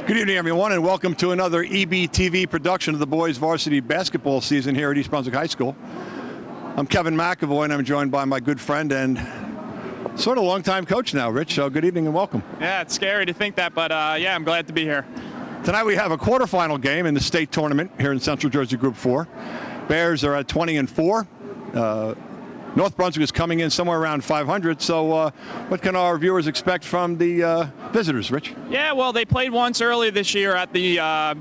Good evening, everyone, and welcome to another EBTV production of the boys varsity basketball season here at East Brunswick High School. I'm Kevin McEvoy, and I'm joined by my good friend and sort of longtime coach now, Rich. So good evening and welcome. Yeah, it's scary to think that, but yeah, I'm glad to be here. Tonight we have a quarterfinal game in the state tournament here in Central Jersey Group 4. Bears are at 20-4. North Brunswick is coming in somewhere around 500. So what can our viewers expect from the visitors, Rich? Yeah, well, they played once earlier this year at the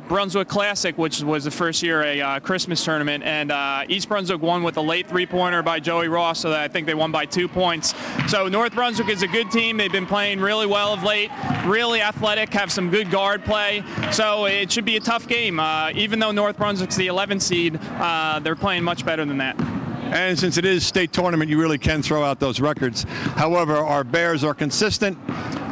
Brunswick Classic, which was the first year a Christmas tournament, and East Brunswick won with a late three-pointer by Joey Ross, so I think they won by 2 points. So North Brunswick is a good team. They've been playing really well of late, really athletic, have some good guard play, so it should be a tough game. Even though North Brunswick's the 11th seed, they're playing much better than that. And since it is state tournament, you really can throw out those records. However, our Bears are consistent.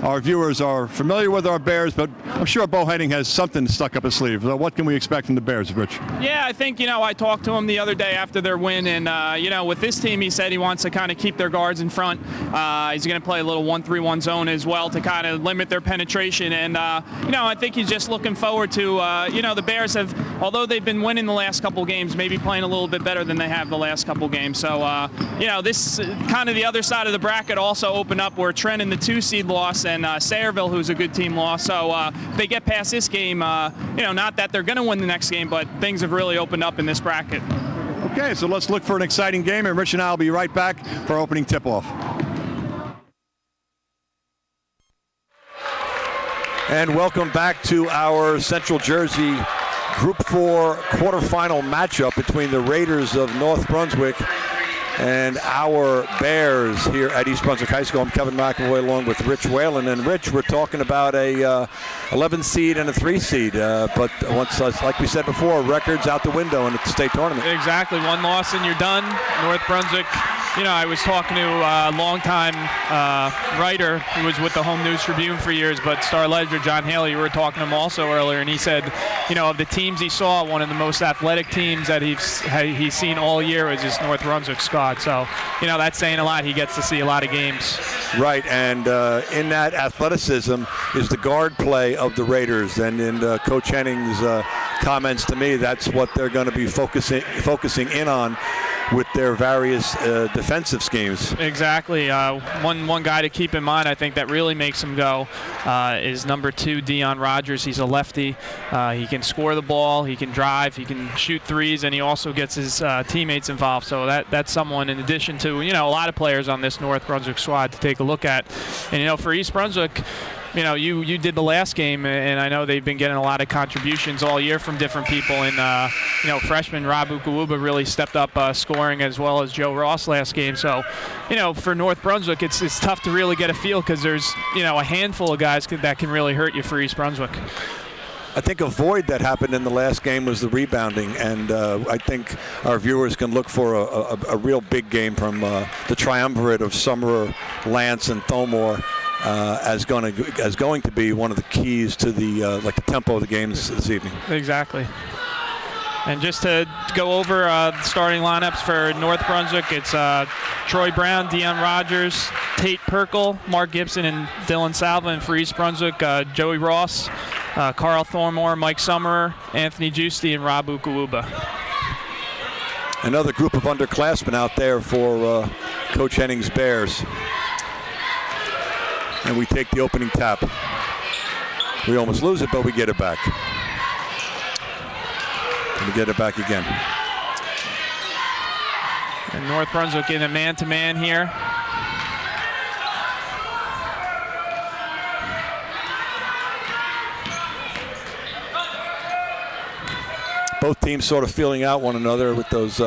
Our viewers are familiar with our Bears, but I'm sure Bo Henning has something stuck up his sleeve. So what can we expect from the Bears, Rich? Yeah, I think, I talked to him the other day after their win, and, with this team, he said he wants to kind of keep their guards in front. He's going to play a little 1-3-1 zone as well to kind of limit their penetration. And, I think he's just looking forward to, the Bears have, although they've been winning the last couple games, maybe playing a little bit better than they have the last couple games. So, this kind of the other side of the bracket also opened up where Trent in the 2-seed lost and Sayreville, who's a good team, lost. So if they get past this game, not that they're going to win the next game, but things have really opened up in this bracket. Okay, so let's look for an exciting game, and Rich and I will be right back for our opening tip-off. And welcome back to our Central Jersey Group 4 quarterfinal matchup between the Raiders of North Brunswick and our Bears here at East Brunswick High School. I'm Kevin McEvoy along with Rich Whalen. And Rich, we're talking about a 11 seed and a 3 seed. But once, like we said before, records out the window in the state tournament. Exactly. One loss and you're done. North Brunswick. I was talking to a longtime writer who was with the Home News Tribune for years, but Star Ledger, John Haley, we were talking to him also earlier, and he said, of the teams he saw, one of the most athletic teams that he's seen all year is this North Brunswick squad. So, that's saying a lot. He gets to see a lot of games. Right, and in that athleticism is the guard play of the Raiders, and in Coach Henning's comments to me, that's what they're going to be focusing in on with their various defensive schemes. Exactly. One guy to keep in mind, I think, that really makes him go is number 2, Dion Rogers. He's a lefty. He can score the ball, he can drive, he can shoot threes, and he also gets his teammates involved. So that's someone, in addition to, a lot of players on this North Brunswick squad, to take a look at. And, for East Brunswick, you did the last game, and I know they've been getting a lot of contributions all year from different people. And, freshman Rob Ukuwuba really stepped up scoring, as well as Joe Ross last game. So, for North Brunswick, it's tough to really get a feel because there's, a handful of guys that can really hurt you for East Brunswick. I think a void that happened in the last game was the rebounding, and I think our viewers can look for a real big game from the triumvirate of Summerer, Lance, and Thomore. As going to be one of the keys to the the tempo of the games this evening. Exactly. And just to go over the starting lineups for North Brunswick, it's Troy Brown, Dion Rogers, Tate Perkle, Mark Gibson, and Dylan Salva. And for East Brunswick, Joey Ross, Carl Thormore, Mike Summerer, Anthony Giusti, and Rob Ukuwuba. Another group of underclassmen out there for Coach Henning's Bears. And we take the opening tap. We almost lose it, but we get it back. And we get it back again. And North Brunswick in a man-to-man here. Both teams sort of feeling out one another with those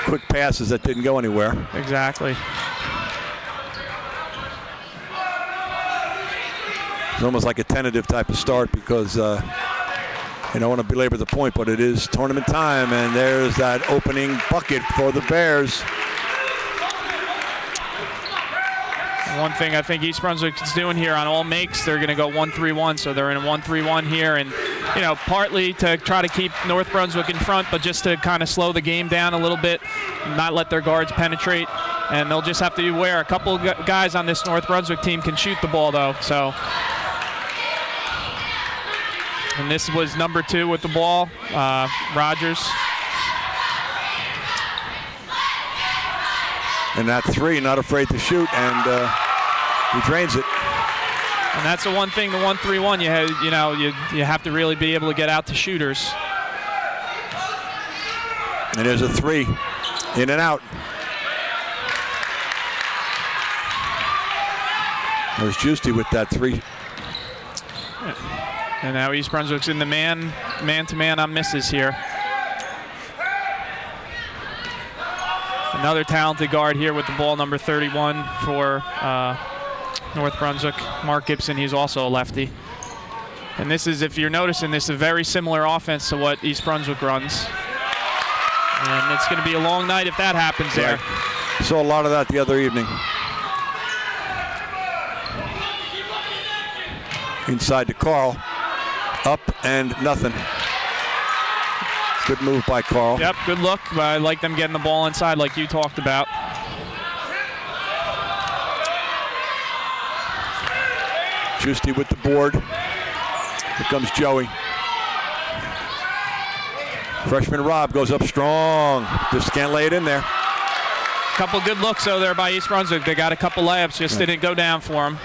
quick passes that didn't go anywhere. Exactly. It's almost like a tentative type of start because I don't want to belabor the point, but it is tournament time, and there's that opening bucket for the Bears. One thing I think East Brunswick is doing here on all makes, they're going to go 1-3-1, so they're in a 1-3-1 here, and partly to try to keep North Brunswick in front, but just to kind of slow the game down a little bit, not let their guards penetrate, and they'll just have to be aware. A couple of guys on this North Brunswick team can shoot the ball, though, so. And this was number 2 with the ball, Rogers. And that 3, not afraid to shoot, and he drains it. And that's the one thing, the 1-3-1, you have to really be able to get out to shooters. And there's a 3, in and out. There's Giusti with that 3. And now East Brunswick's in the man-to-man on misses here. Another talented guard here with the ball, number 31 for North Brunswick. Mark Gibson, he's also a lefty. And this is, if you're noticing, this is a very similar offense to what East Brunswick runs. And it's going to be a long night if that happens there. Right. Saw a lot of that the other evening. Inside to Carl. Up and nothing. Good move by Carl. Yep, good look. I like them getting the ball inside like you talked about. Giusti with the board. Here comes Joey. Freshman Rob goes up strong. Just can't lay it in there. Couple good looks though there by East Brunswick. They got a couple layups, just didn't go down for them.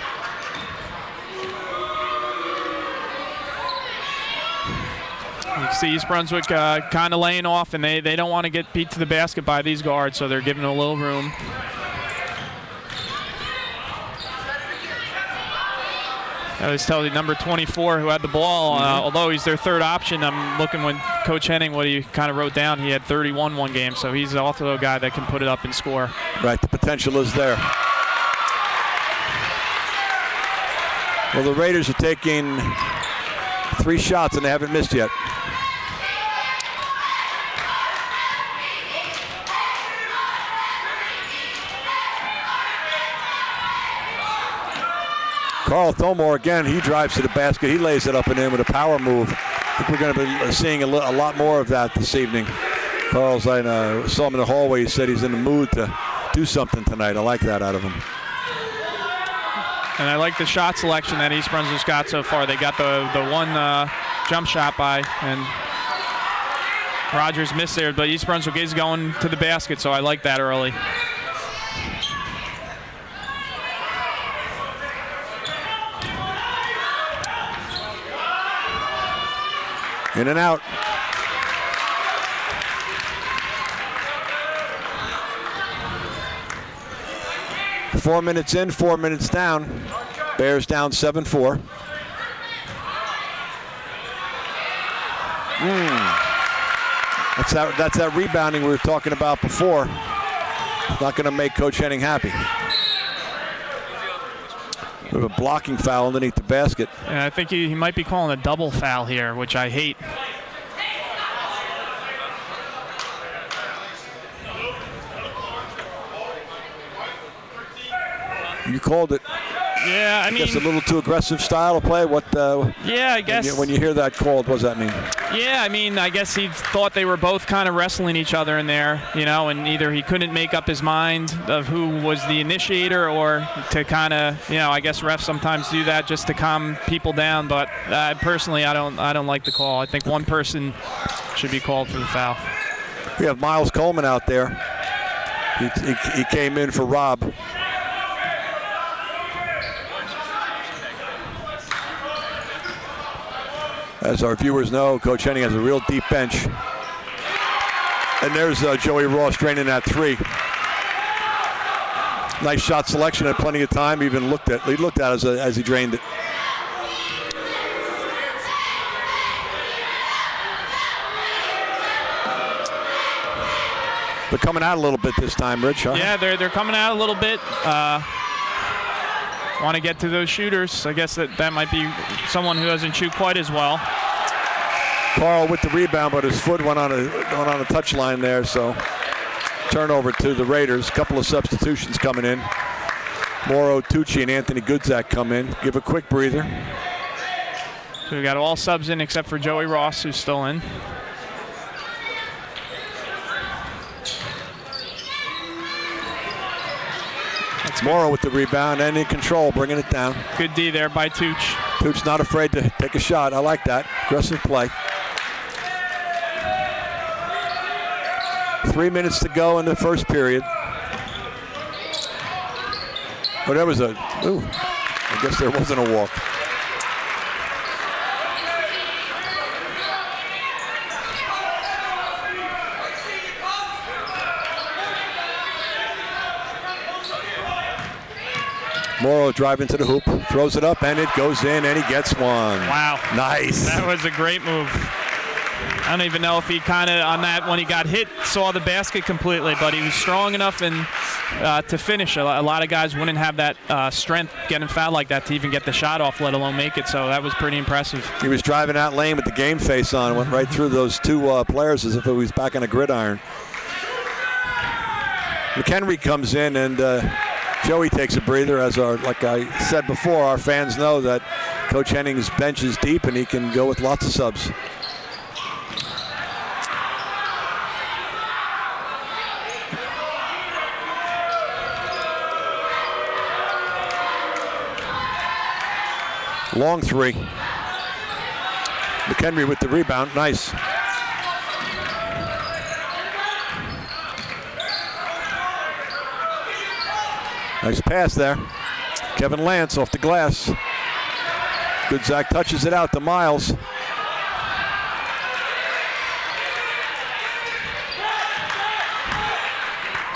You can see East Brunswick kind of laying off, and they don't want to get beat to the basket by these guards, so they're giving a little room. I was telling you, number 24 who had the ball, although he's their third option, I'm looking when Coach Henning, what he kind of wrote down, he had 31 one game, so he's also a guy that can put it up and score. Right, the potential is there. Well, the Raiders are taking 3 shots and they haven't missed yet. Carl Thomore again, he drives to the basket. He lays it up and in with a power move. I think we're going to be seeing a lot more of that this evening. Carl's, I saw him in the hallway. He said he's in the mood to do something tonight. I like that out of him. And I like the shot selection that East Brunswick's got so far. They got the one jump shot by, and Rogers missed there, but East Brunswick is going to the basket, so I like that early. In and out. Four minutes in, 4 minutes down. Bears down 7-4. That's that rebounding we were talking about before. It's not going to make Coach Henning happy. We have a blocking foul underneath the basket. And I think he might be calling a double foul here, which I hate. You called it. Yeah, I mean, guess a little too aggressive style of play. What? Yeah, I guess. When you hear that called, what does that mean? Yeah, I mean, I guess he thought they were both kind of wrestling each other in there, and either he couldn't make up his mind of who was the initiator, or to kind of, I guess refs sometimes do that just to calm people down. But personally, I don't like the call. I think one person should be called for the foul. We have Miles Coleman out there. He came in for Rob. As our viewers know, Coach Henning has a real deep bench. And there's Joey Ross draining that 3. Nice shot selection, had plenty of time. He looked at it as he drained it. They're coming out a little bit this time, Rich, huh? Yeah, they're coming out a little bit. Want to get to those shooters. I guess that might be someone who doesn't shoot quite as well. Carl with the rebound, but his foot went on a touch line there, so turnover to the Raiders. A couple of substitutions coming in. Mauro Tucci and Anthony Goodzak come in. Give a quick breather. So we got all subs in except for Joey Ross, who's still in. Morrow with the rebound and in control, bringing it down. Good D there by Tooch. Tooch not afraid to take a shot. I like that. Aggressive play. 3 minutes to go in the first period. Oh, that was I guess there wasn't a walk. Morrow driving to the hoop, throws it up, and it goes in, and he gets one. Wow. Nice. That was a great move. I don't even know if he kind of, on that, when he got hit, saw the basket completely, but he was strong enough and to finish. A lot of guys wouldn't have that strength getting fouled like that to even get the shot off, let alone make it, so that was pretty impressive. He was driving out lane with the game face on, went right through those two players as if it was back on a gridiron. McHenry comes in, and Joey takes a breather. Like I said before, our fans know that Coach Henning's bench is deep and he can go with lots of subs. Long three. McHenry with the rebound. Nice. Nice pass there. Kevin Lance off the glass. Good Zach touches it out to Miles.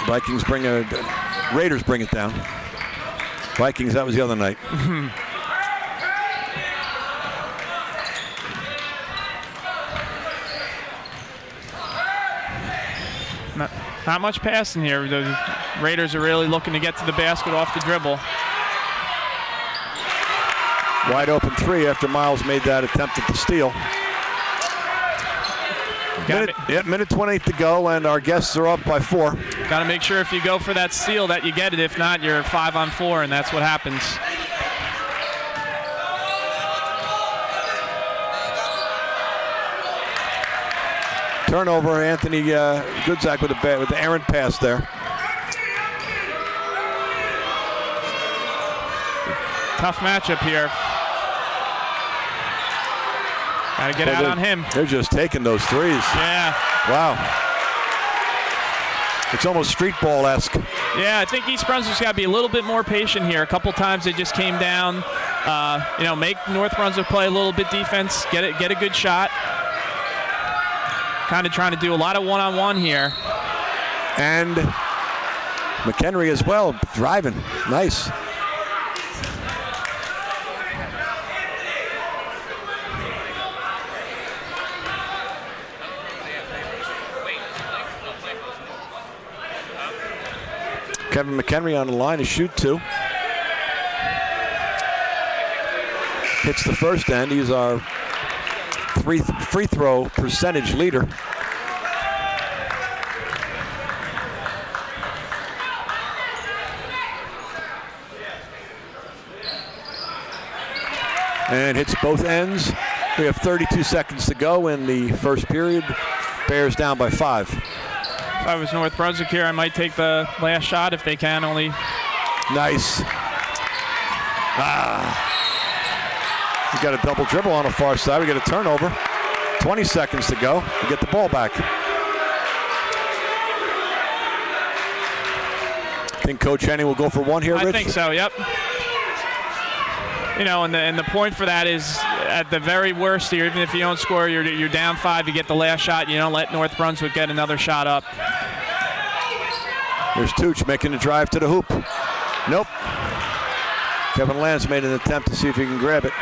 Raiders bring it down. Vikings, that was the other night. Not much passing here. The Raiders are really looking to get to the basket off the dribble. Wide open three after Miles made that attempt at the steal. Minute 28 to go, and our guests are up by 4. Got to make sure if you go for that steal that you get it. If not, you're 5 on 4, and that's what happens. Turnover, Anthony Goodzak with the errant pass there. Tough matchup here. Got to get out on him. They're just taking those threes. Yeah. Wow. It's almost street ball-esque. Yeah, I think East Brunswick's got to be a little bit more patient here. A couple times they just came down, make North Brunswick play a little bit defense, get a good shot. Kind of trying to do a lot of one-on-one here. And McHenry as well, driving. Nice. Kevin McHenry on the line to shoot 2. Hits the first end. He's our free throw percentage leader. And hits both ends. We have 32 seconds to go in the first period. Bears down by 5. If I was North Brunswick here, I might take the last shot if they can. Only. Nice. We got a double dribble on the far side. We got a turnover. 20 seconds to go to get the ball back. Think Coach Henning will go for one here, Rich? I think so, yep. And the point for that is at the very worst here, even if you don't score, you're down 5, you get the last shot, you don't let North Brunswick get another shot up. There's Tooch making the drive to the hoop. Nope. Kevin Lance made an attempt to see if he can grab it.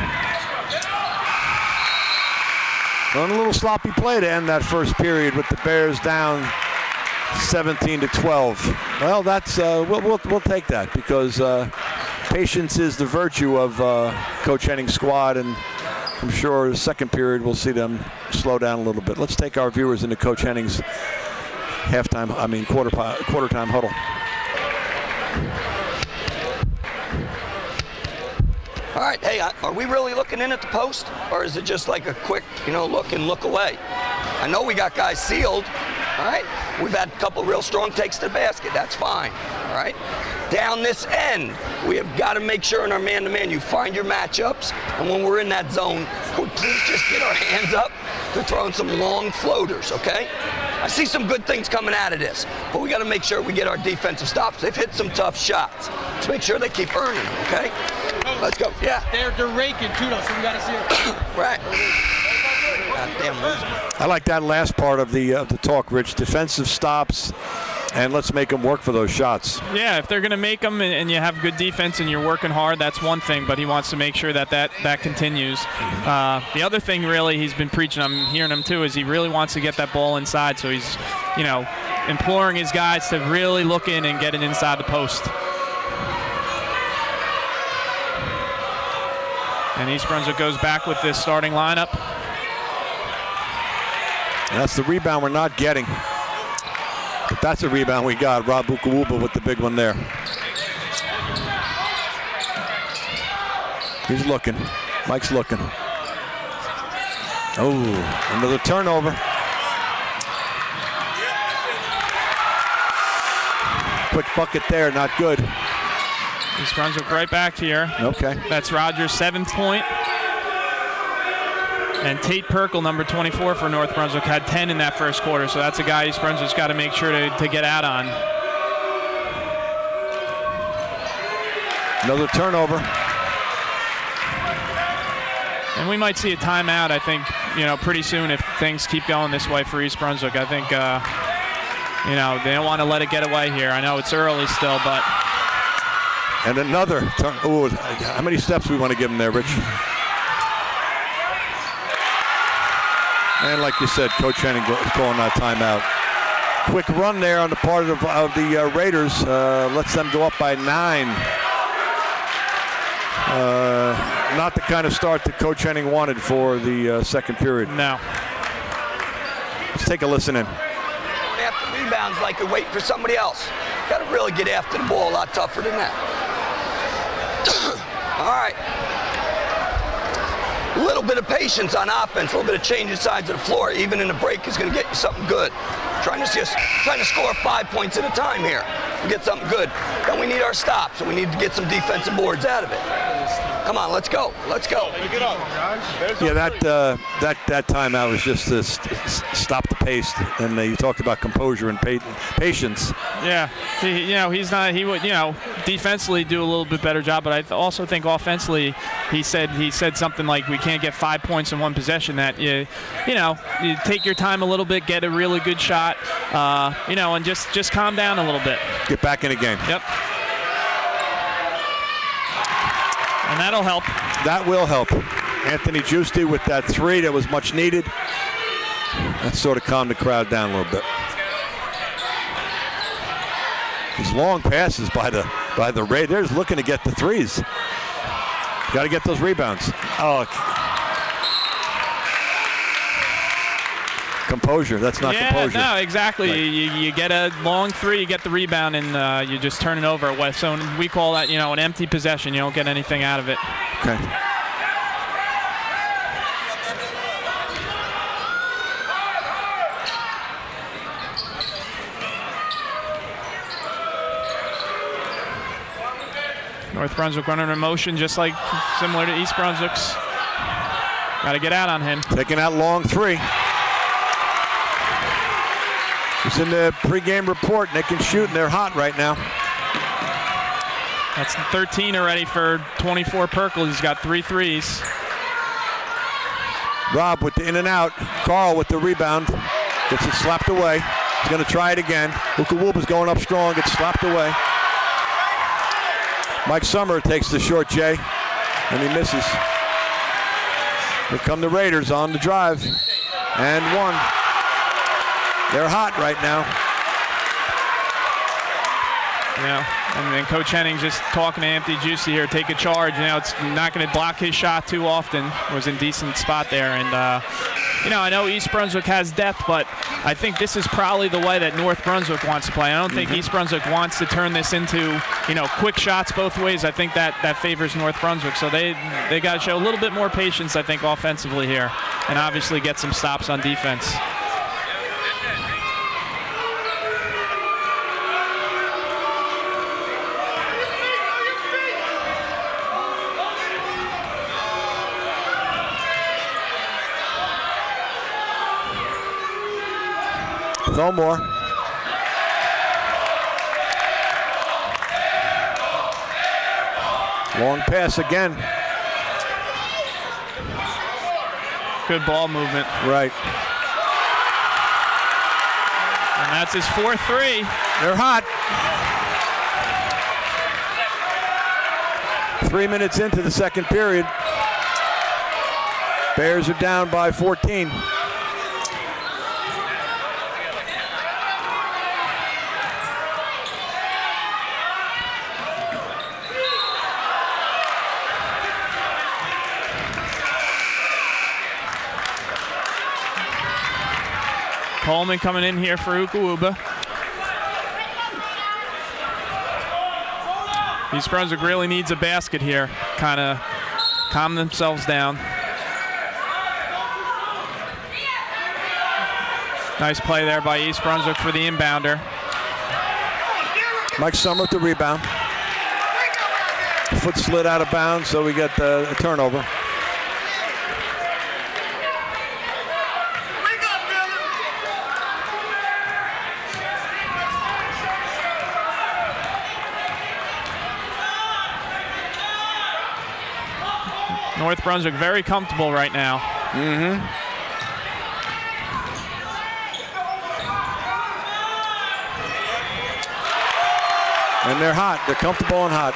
On a little sloppy play to end that first period with the Bears down 17-12. Well, that's we'll take that because patience is the virtue of Coach Henning's squad, and I'm sure the second period we'll see them slow down a little bit. Let's take our viewers into Coach Henning's quarter time huddle. All right, hey, are we really looking in at the post, or is it just like a quick, look and look away? I know we got guys sealed, all right? We've had a couple real strong takes to the basket. That's fine, all right? down this end, we have got to make sure in our man-to-man you find your matchups, and when we're in that zone, could we please just get our hands up to throwing some long floaters, okay? I see some good things coming out of this, but we got to make sure we get our defensive stops. They've hit some tough shots. Let's make sure they keep earning them, okay? Let's go. Yeah. They're raking too, though, so we got to see it. Right. Goddamn losing. I like that last part of the talk, Rich. Defensive stops, and let's make them work for those shots. Yeah, if they're going to make them and you have good defense and you're working hard, that's one thing, but he wants to make sure that continues. The other thing really he's been preaching, I'm hearing him too, is he really wants to get that ball inside, so he's, imploring his guys to really look in and get it inside the post. And East Brunswick goes back with this starting lineup. That's the rebound we're not getting. But that's a rebound we got. Rob Ukawuba with the big one there. He's looking. Mike's looking. Oh, another turnover. Quick bucket there, not good. East Brunswick right back here. Okay. That's Rogers' 7th point. And Tate Perkle, number 24 for North Brunswick, had 10 in that first quarter. So that's a guy East Brunswick's got to make sure to get out on. Another turnover. And we might see a timeout, I think, pretty soon if things keep going this way for East Brunswick. I think, they don't want to let it get away here. I know it's early still, but. And another turn. Ooh, how many steps we want to give him there, Rich? And like you said, Coach Henning calling that timeout. Quick run there on the part of the Raiders. Lets them go up by 9. Not the kind of start that Coach Henning wanted for the second period. No. Let's take a listen in. After rebounds like you're waiting for somebody else. Got to really get after the ball a lot tougher than that. All right. A little bit of patience on offense, a little bit of changing sides of the floor, even in the break, is going to get you something good. Trying to score 5 points at a time here and get something good. Then we need our stops, and we need to get some defensive boards out of it. Come on, let's go. Let's go. Yeah, that timeout was just to stop the pace, and you talked about composure and patience. Yeah, he's not. He would, defensively do a little bit better job, but I also think offensively, he said something like, we can't get 5 points in one possession. That you take your time a little bit, get a really good shot, and just calm down a little bit. Get back in the game. Yep. And that'll help. That will help. Anthony Giusti with that 3 that was much needed. That sort of calmed the crowd down a little bit. These long passes by the Raiders looking to get the 3s. Got to get those rebounds. Oh, composure. That's not composure. No, exactly. Right. You get a long 3, you get the rebound, and you just turn it over. So we call that, an empty possession. You don't get anything out of it. Okay. North Brunswick running in motion, just like similar to East Brunswick's. Got to get out on him. Taking that long 3. It's in the pregame report, and they can shoot, and they're hot right now. That's 13 already for 24 Perkle. He's got 3 threes. Rob with the in and out. Carl with the rebound. Gets it slapped away. He's going to try it again. Ukawuba's going up strong. Gets slapped away. Mike Summer takes the short J, and he misses. Here come the Raiders on the drive. And 1. They're hot right now. And then Coach Henning just talking to Anthony Giusti here, take a charge. It's not going to block his shot too often. Was in decent spot there. And, I know East Brunswick has depth, but I think this is probably the way that North Brunswick wants to play. I don't think East Brunswick wants to turn this into, quick shots both ways. I think that favors North Brunswick. So they got to show a little bit more patience, I think, offensively here, and obviously get some stops on defense. Fillmore. Long pass again. Good ball movement. Right. And that's his 4-3. They're hot. 3 minutes into the second period. Bears are down by 14. Coleman coming in here for Ukawuba. East Brunswick really needs a basket here. Kind of calm themselves down. Nice play there by East Brunswick for the inbounder. Mike Summer with the rebound. Foot slid out of bounds, so we get a turnover. North Brunswick very comfortable right now. Mm-hmm. And they're hot. They're comfortable and hot.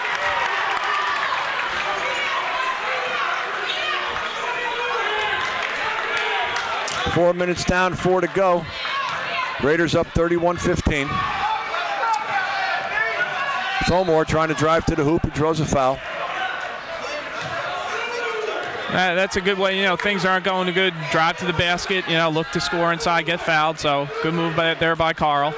Four minutes down, 4 to go. Raiders up 31-15. Fillmore trying to drive to the hoop. He draws a foul. That's a good way, things aren't going good. Drive to the basket, look to score inside, get fouled. So good move there by Carl.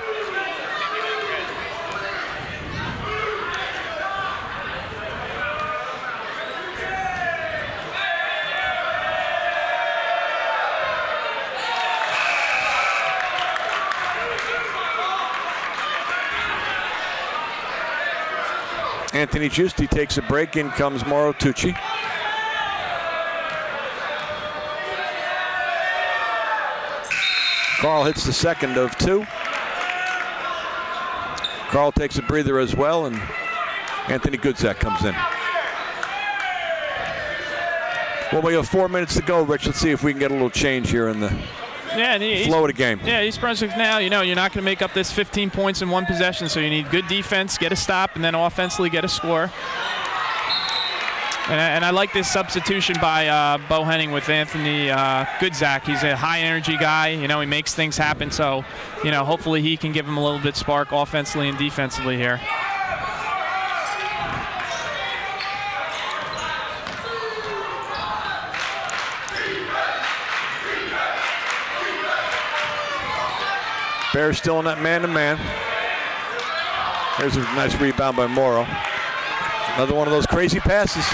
Anthony Giusti takes a break. In comes Mauro Tucci. Carl hits the second of 2. Carl takes a breather as well, and Anthony Goodzak comes in. Well, we have 4 minutes to go, Rich. Let's see if we can get a little change here in the flow of the game. Yeah, East Brunswick now, you're not going to make up this 15 points in one possession, so you need good defense, get a stop, and then offensively get a score. And I like this substitution by Bo Henning with Anthony Goodzak. He's a high-energy guy. He makes things happen. So, hopefully he can give him a little bit spark offensively and defensively here. Bears still in that man-to-man. There's a nice rebound by Morrow. Another one of those crazy passes.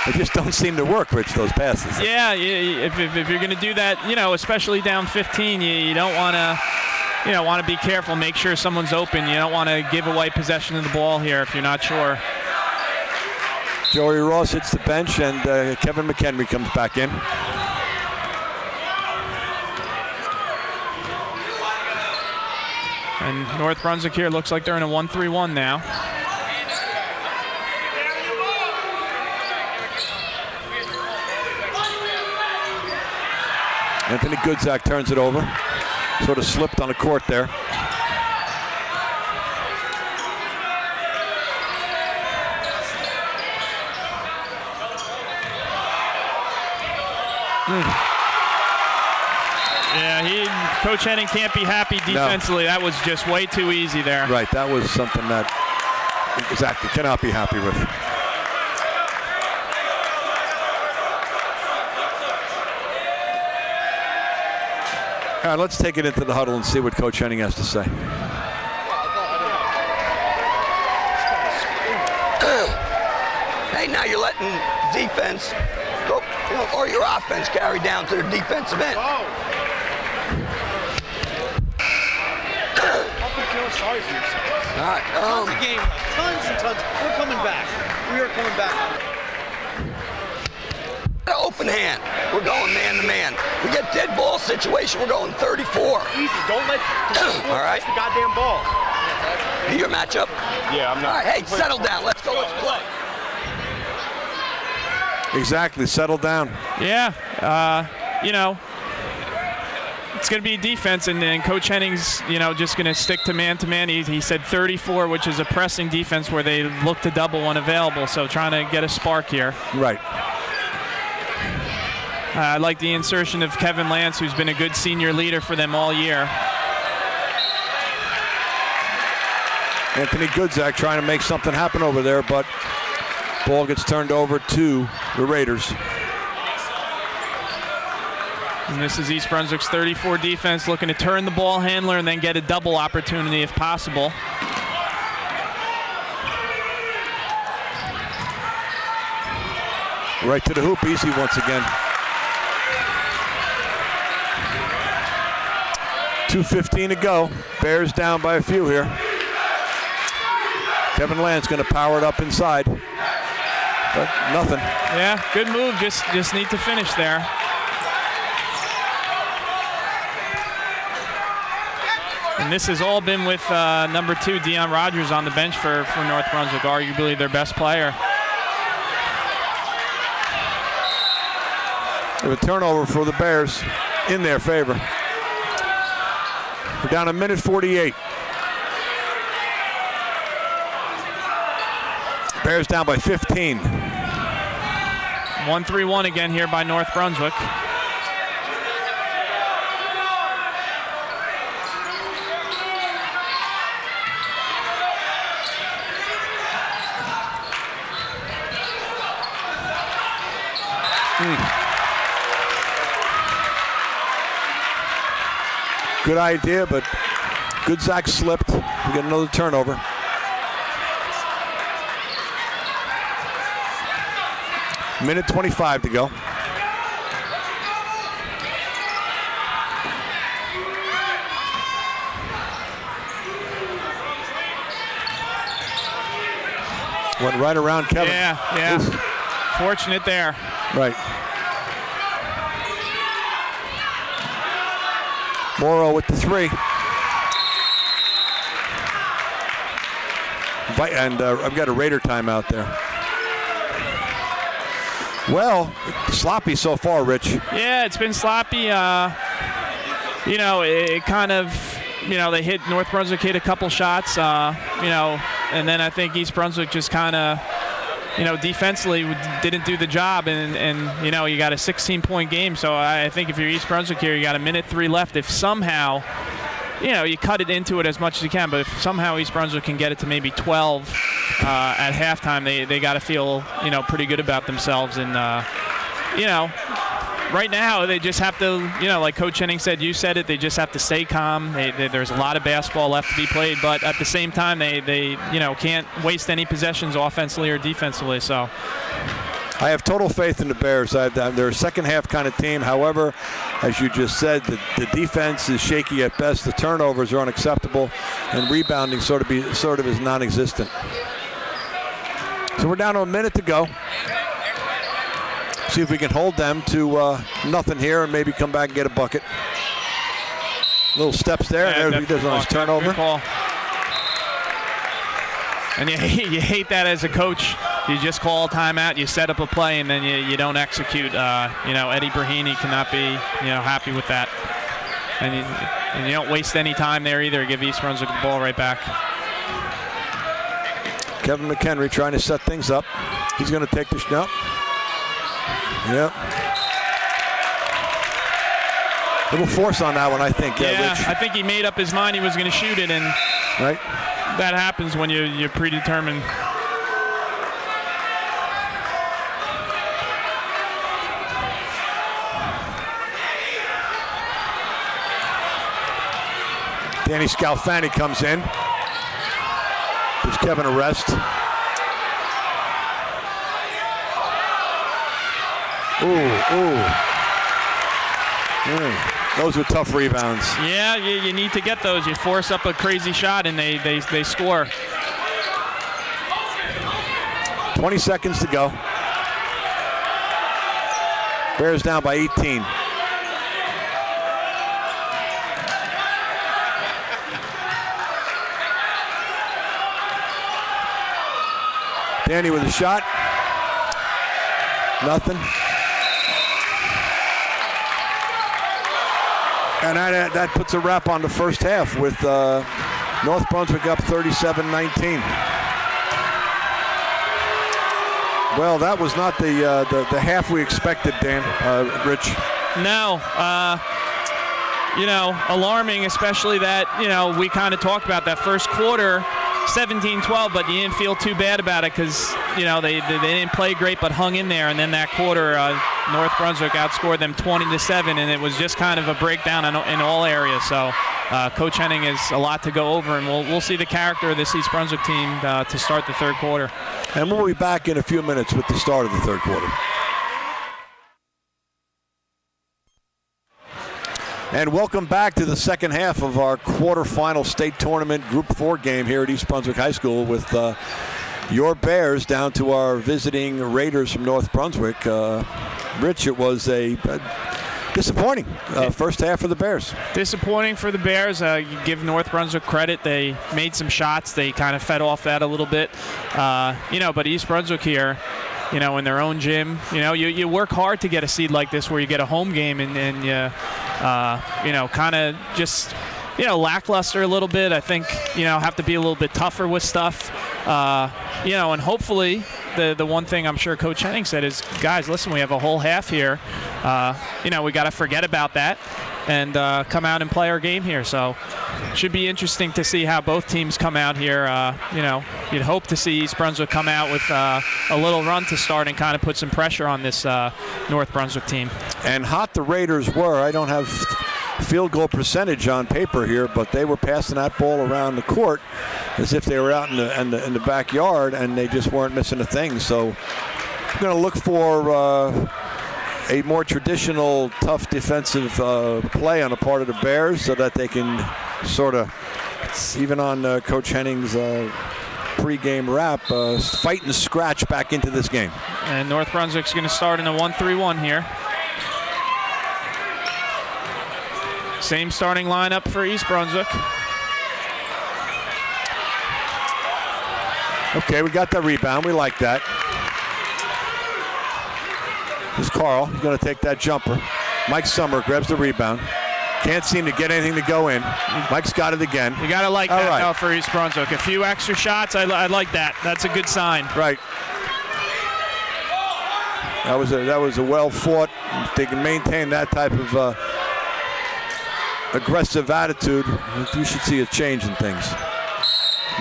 They just don't seem to work, Rich, those passes. Yeah, if you're going to do that, especially down 15, you don't want to, want to be careful. Make sure someone's open. You don't want to give away possession of the ball here if you're not sure. Joey Ross hits the bench, and Kevin McHenry comes back in. And North Brunswick here looks like they're in a 1-3-1 now. Anthony Goodzak turns it over. Sort of slipped on the court there. Yeah, Coach Henning can't be happy defensively. No. That was just way too easy there. Right, that was something that exactly cannot be happy with. All right, let's take it into the huddle and see what Coach Henning has to say. Hey, now you're letting defense go, or your offense carry down to the defensive end. Sorry for yourself. All right. Tons of game, tons and tons. We're coming back. We are coming back. an open hand, we're going man to man. We get dead ball situation, we're going 34. Easy. Don't let All right. touch the goddamn ball. Your matchup? Yeah, I'm not. All right, hey, settle down. Let's go. Let's play. Exactly. Settle down. Yeah. It's going to be defense, and Coach Henning's, just going to stick to man-to-man. He said 34, which is a pressing defense where they look to double when available, so trying to get a spark here. Right. I like the insertion of Kevin Lance, who's been a good senior leader for them all year. Anthony Goodzak trying to make something happen over there, but ball gets turned over to the Raiders. And this is East Brunswick's 34 defense, looking to turn the ball handler and then get a double opportunity if possible. Right to the hoop, easy once again. 2:15 to go. Bears down by a few here. Kevin Lance going to power it up inside, but nothing. Yeah, good move. Just need to finish there. And this has all been with number 2, Deion Rogers, on the bench for North Brunswick, arguably their best player. We have a turnover for the Bears in their favor. We're down a minute 48. Bears down by 15. 1-3-1 again here by North Brunswick. Good idea, but Goodzak slipped. We get another turnover. Minute 25 to go. Went right around Kevin. Yeah. Oof. Fortunate there. Right. Morrow with the 3. And I've got a Raider timeout there. Well, sloppy so far, Rich. Yeah, it's been sloppy. It kind of, they hit, North Brunswick hit a couple shots, and then I think East Brunswick just kind of, defensively didn't do the job, and you got a 16-point game. So I think if you're East Brunswick here, you got a minute 3 left. If somehow, you cut it into it as much as you can, but if somehow East Brunswick can get it to maybe 12 at halftime, they got to feel, pretty good about themselves. And, right now they just have to, like Coach Henning said, you said it, they just have to stay calm. There's a lot of basketball left to be played, but at the same time, they can't waste any possessions offensively or defensively. So I have total faith in the Bears. They're a second half kind of team. However, as you just said, the defense is shaky at best. The turnovers are unacceptable, and rebounding sort of is non-existent. So we're down to a minute to go. See if we can hold them to nothing here and maybe come back and get a bucket. Little steps there. Yeah, there he does on his turnover. Good call. And you hate that as a coach. You just call a timeout, you set up a play, and then you don't execute. Eddie Brahini cannot be happy with that. And you don't waste any time there either. Give East Brunswick the ball right back. Kevin McHenry trying to set things up. He's going to take the shot. Yep. Little force on that one, I think. Yeah, Rich. I think he made up his mind he was going to shoot it, and right. That happens when you're predetermined. Danny Scalfani comes in. Gives Kevin a rest. Those were tough rebounds. Yeah, you need to get those. You force up a crazy shot, and they score. 20 seconds to go. Bears down by 18. Danny with a shot. Nothing. And that puts a wrap on the first half with North Brunswick up 37-19. Well, that was not the half we expected, Dan, Rich. No. Alarming, especially that, we kind of talked about that first quarter, 17-12, but you didn't feel too bad about it because, they didn't play great but hung in there. And then that quarter, North Brunswick outscored them 20-7, and it was just kind of a breakdown in all areas. So Coach Henning has a lot to go over, and we'll see the character of this East Brunswick team to start the third quarter. And we'll be back in a few minutes with the start of the third quarter. And welcome back to the second half of our quarterfinal state tournament Group 4 game here at East Brunswick High School with your Bears down to our visiting Raiders from North Brunswick. Rich, it was a disappointing first half for the Bears. Disappointing for the Bears. You give North Brunswick credit. They made some shots. They kind of fed off that a little bit. But East Brunswick here, in their own gym, you work hard to get a seed like this where you get a home game and you kind of just, lackluster a little bit. I think, have to be a little bit tougher with stuff. And hopefully the one thing I'm sure Coach Henning said is, guys, listen, we have a whole half here. We got to forget about that and come out and play our game here. So it should be interesting to see how both teams come out here. You'd hope to see East Brunswick come out with a little run to start and kind of put some pressure on this North Brunswick team. And hot the Raiders were. I don't have field goal percentage on paper here, but they were passing that ball around the court as if they were out in the backyard, and they just weren't missing a thing. So I'm going to look for a more traditional, tough defensive play on the part of the Bears so that they can sort of, even on Coach Henning's pre-game wrap, fight and scratch back into this game. And North Brunswick's going to start in a 1-3-1 here. Same starting lineup for East Brunswick. Okay, we got the rebound. We like that. Here's Carl. He's going to take that jumper. Mike Summer grabs the rebound. Can't seem to get anything to go in. Mike's got it again. You got to like that now for East Brunswick. A few extra shots. I like that. That's a good sign. Right. That was a well fought. If they can maintain that type of aggressive attitude, you should see a change in things.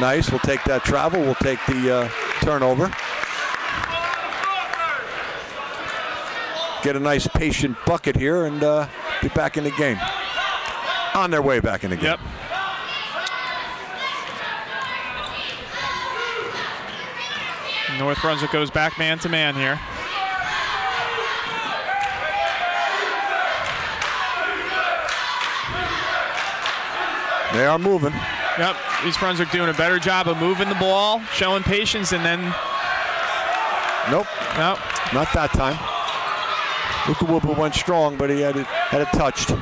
Nice. We'll take that travel. We'll take the turnover. Get a nice patient bucket here and be back in the game. On their way back in the game. Yep. North Brunswick goes back man to man here. They are moving. Yep. East Brunswick doing a better job of moving the ball, showing patience, and then. Nope. Not that time. Luka Whooper went strong, but he had it touched.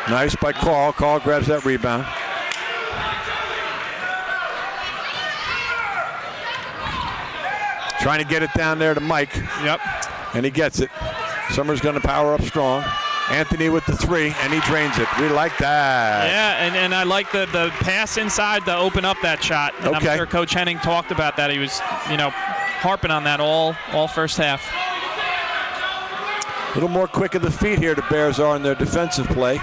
Nice by Carl. Carl grabs that rebound. Trying to get it down there to Mike. Yep. And he gets it. Summer's going to power up strong. Anthony with the three, and he drains it. We like that. Yeah, and I like the pass inside to open up that shot. And okay. I'm sure Coach Henning talked about that. He was, harping on that all first half. A little more quick of the feet here the Bears are in their defensive play.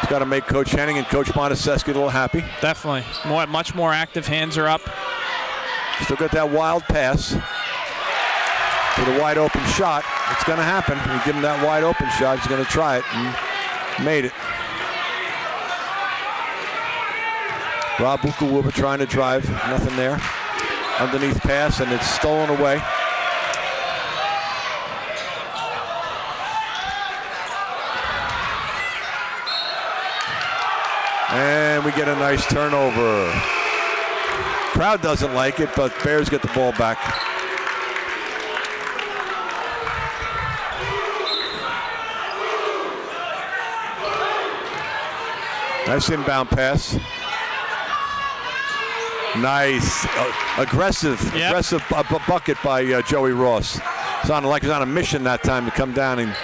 It's got to make Coach Henning and Coach Monteseschi a little happy. Definitely. Much more active. Hands are up. Still got that wild pass. With a wide open shot, it's going to happen. You give him that wide open shot, he's going to try it, and made it. Rob Bukuwuba trying to drive, nothing there. Underneath pass, and it's stolen away. And we get a nice turnover. Crowd doesn't like it, but Bears get the ball back. Nice inbound pass. Nice, aggressive bucket by Joey Ross. Sounded like he was on a mission that time to come down and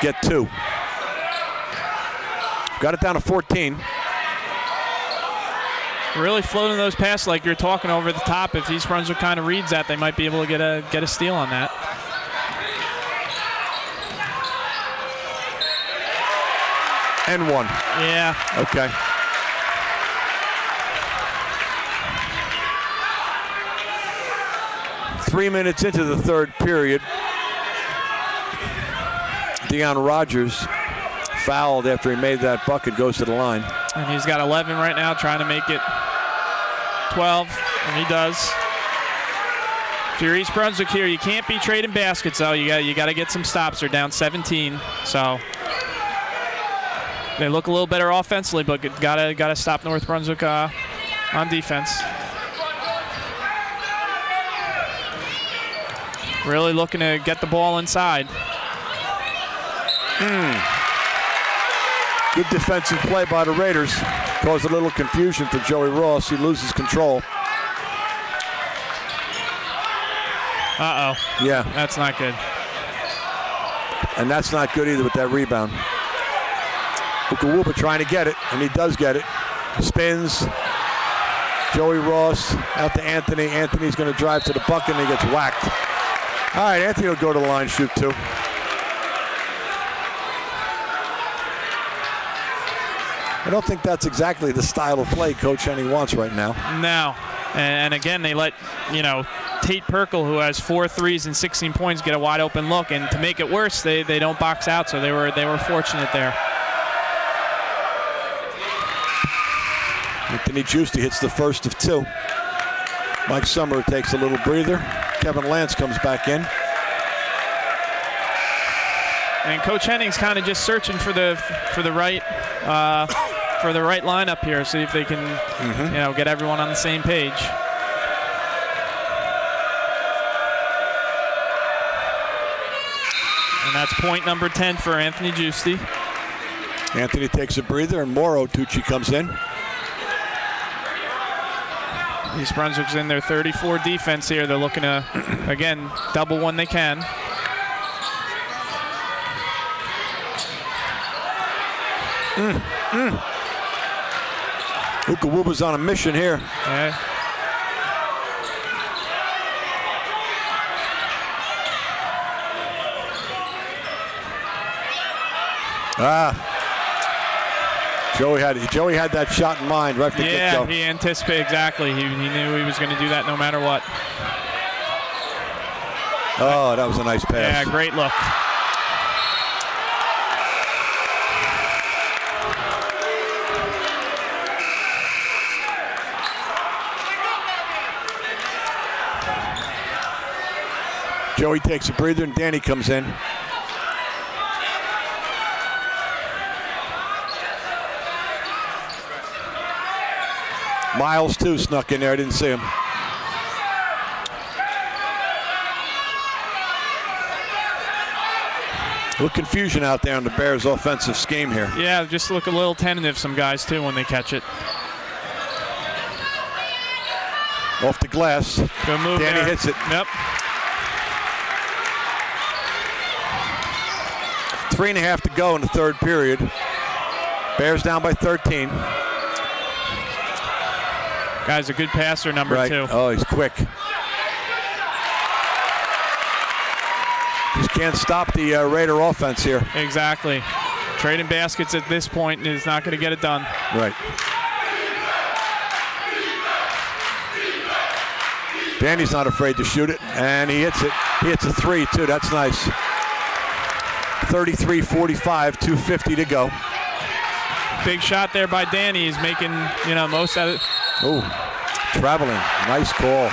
get 2. Got it down to 14. Really floating those passes like you're talking over the top. If East Brunswick kind of reads that, they might be able to get a steal on that. And 1. Yeah. Okay. Three minutes into the third period, Deion Rogers fouled after he made that bucket, goes to the line. And he's got 11 right now, trying to make it 12, and he does. If you're East Brunswick here, you can't be trading baskets, though. You got to get some stops. They're down 17, so they look a little better offensively, but gotta stop North Brunswick on defense. Really looking to get the ball inside. Good defensive play by the Raiders. Caused a little confusion for Joey Ross. He loses control. Uh-oh. Yeah. That's not good. And that's not good either with that rebound. Ukawuba trying to get it, and he does get it. Spins. Joey Ross out to Anthony. Anthony's going to drive to the bucket, and he gets whacked. All right, Anthony will go to the line, shoot 2. I don't think that's exactly the style of play Coach Henning wants right now. No. And again, they let, Tate Perkle, who has 4 threes and 16 points, get a wide open look. And to make it worse, they don't box out, so they were fortunate there. Anthony Giusti hits the first of 2. Mike Summer takes a little breather. Kevin Lance comes back in. And Coach Henning's kind of just searching for the right lineup here, see if they can get everyone on the same page. And that's point number 10 for Anthony Giusti. Anthony takes a breather, and Moro Tucci comes in. East Brunswick's in their 34 defense here. They're looking to, again, double when they can. Ukawuba's on a mission here. Yeah. Joey had that shot in mind right from the get-go. Yeah, he anticipated exactly. He knew he was going to do that no matter what. Oh, that was a nice pass. Yeah, great look. Joey takes a breather, and Danny comes in. Miles, too, snuck in there. I didn't see him. A little confusion out there on the Bears' offensive scheme here. Yeah, just look a little tentative, some guys, too, when they catch it. Off the glass. Good move Danny there. hits it. Yep. 3.5 to go in the third period. Bears down by 13. Guy's a good passer, number 2. Oh, he's quick. Just can't stop the Raider offense here. Exactly. Trading baskets at this point is not going to get it done. Right. Danny's not afraid to shoot it, and he hits it. He hits a 3, too. That's nice. 33-45, 2:50 to go. Big shot there by Danny. He's making, most of it. Oh, traveling. Nice call.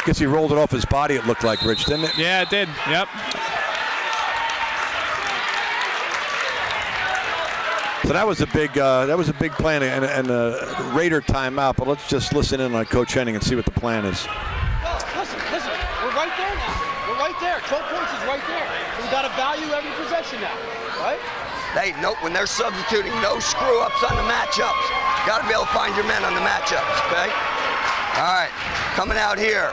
Guess he rolled it off his body, it looked like, Rich, didn't it? Yeah, it did. Yep. So that was a big plan and a Raider timeout. But let's just listen in on Coach Henning and see what the plan is. Listen, we're right there now. We're right there. 12 points is right there. So we got to value every possession now, right? Hey, no, when they're substituting, no screw-ups on the matchups. Got to be able to find your men on the matchups, okay? All right, coming out here.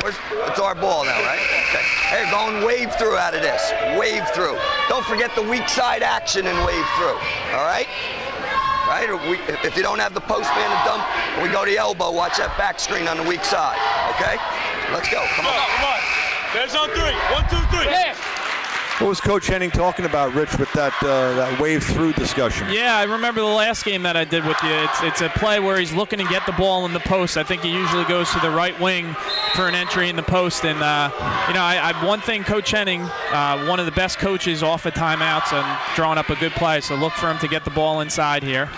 It's our ball now, right? Okay. Hey, going wave through out of this. Wave through. Don't forget the weak side action and wave through, all right? Right? Or if you don't have the postman to dump, we go to the elbow, watch that back screen on the weak side, okay? Let's go, come on. Come on. There's on 3. 1, 2, 3. Yeah. What was Coach Henning talking about, Rich, with that wave through discussion? Yeah, I remember the last game that I did with you. It's a play where he's looking to get the ball in the post. I think he usually goes to the right wing for an entry in the post. And, one thing, Coach Henning, one of the best coaches off of timeouts and drawing up a good play. So look for him to get the ball inside here.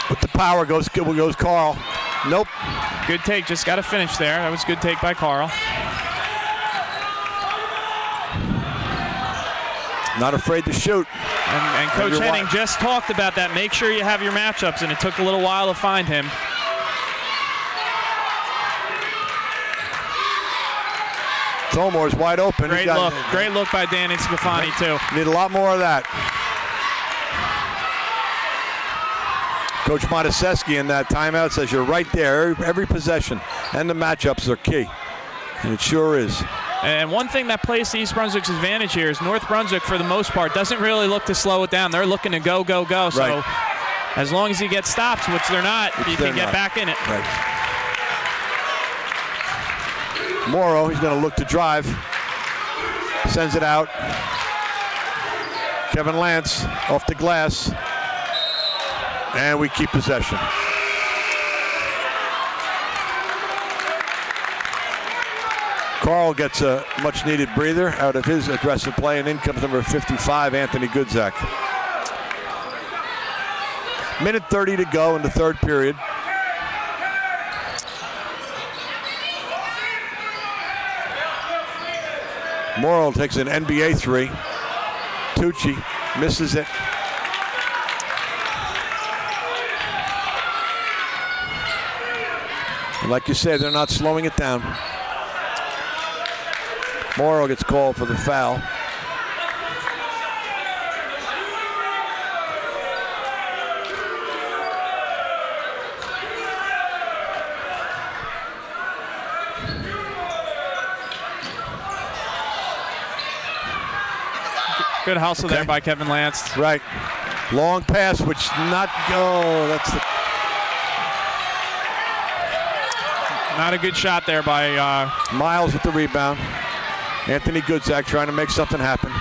With the power goes Carl. Nope. Good take, just got to finish there. That was a good take by Carl. Not afraid to shoot. And Coach Henning just talked about that. Make sure you have your matchups, and it took a little while to find him. Thomore's wide open. Great look by Danny Scafani, too. Need a lot more of that. Coach Mataseski in that timeout says you're right there. Every possession and the matchups are key. And it sure is. And one thing that plays to East Brunswick's advantage here is North Brunswick, for the most part, doesn't really look to slow it down. They're looking to go, go, go. So right. As long as you get stops, which they're not, you can get back in it. Right. Morrow, he's going to look to drive. Sends it out. Kevin Lance off the glass. And we keep possession. Carl gets a much-needed breather out of his aggressive play, and in comes number 55, Anthony Goodzak. Minute 30 to go in the third period. Morrill takes an NBA three. Tucci misses it. And like you said, they're not slowing it down. Morrow gets called for the foul. Good hustle there by Kevin Lance. Right. Long pass, which not go. That's the. Not a good shot there by Miles with the rebound. Anthony Goodzak trying to make something happen.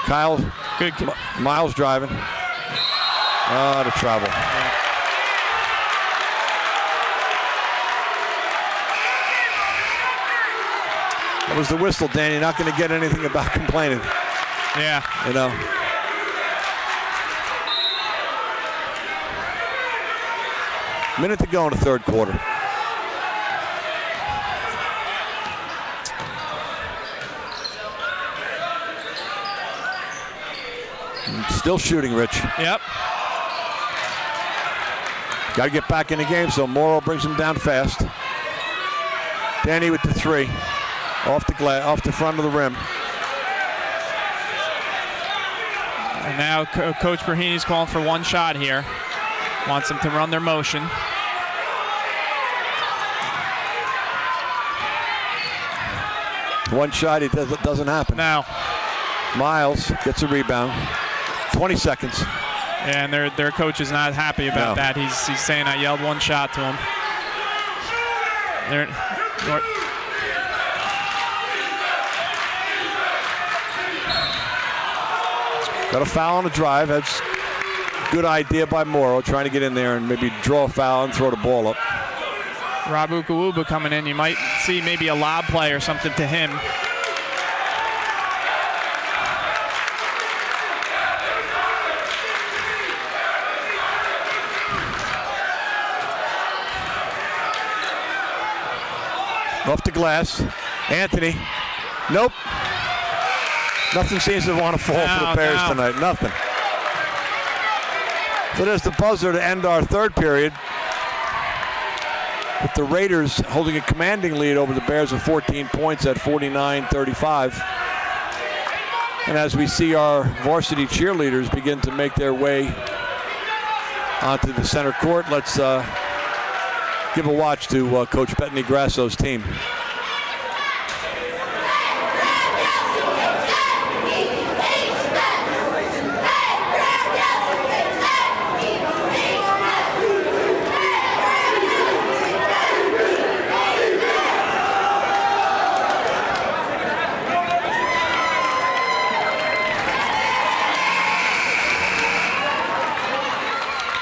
Miles driving. The travel. That was the whistle, Danny. Not going to get anything about complaining. Yeah. You know. Minute to go in the third quarter. Still shooting, Rich. Yep. Got to get back in the game, so Morrow brings him down fast. Danny with the three. Off the front of the rim. And now Coach Brahini's calling for one shot here. Wants them to run their motion. One shot, it doesn't happen. Now. Miles gets a rebound. 20 seconds. And their coach is not happy about that. He's saying I yelled one shot to him. Got a foul on the drive. That's a good idea by Morrow, trying to get in there and maybe draw a foul and throw the ball up. Rob Ukawuba coming in. You might see maybe a lob play or something to him. Off the glass. Anthony. Nope. Nothing seems to want to fall for the Bears tonight. Nothing. So there's the buzzer to end our third period, with the Raiders holding a commanding lead over the Bears of 14 points at 49-35. And as we see our varsity cheerleaders begin to make their way onto the center court, let's give a watch to Coach Bethany Grasso's team.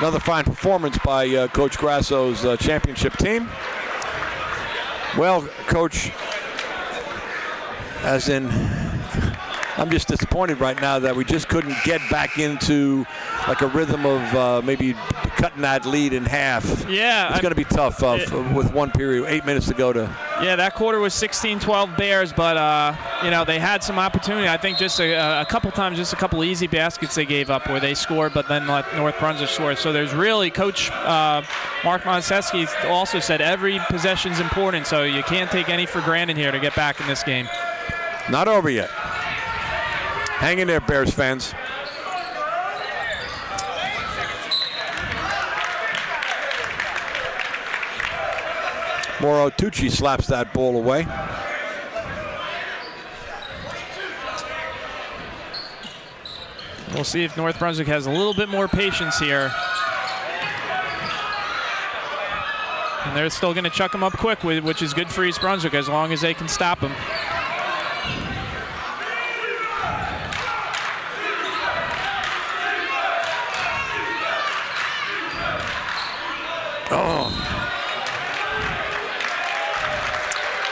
Another fine performance by Coach Grasso's championship team. Well, Coach, as in, I'm just disappointed right now that we just couldn't get back into like a rhythm of maybe cutting that lead in half. Yeah. It's going to be tough with 1 period, 8 minutes to go to. Yeah, that quarter was 16-12 Bears, but, you know, they had some opportunity. I think just a couple times, just a couple easy baskets they gave up where they scored, but then let North Brunswick score. So there's really, Coach Mark Montesky also said every possession's important, so you can't take any for granted here to get back in this game. Not over yet. Hang in there, Bears fans. Moro Tucci slaps that ball away. We'll see if North Brunswick has a little bit more patience here. And they're still going to chuck him up quick, which is good for East Brunswick as long as they can stop him.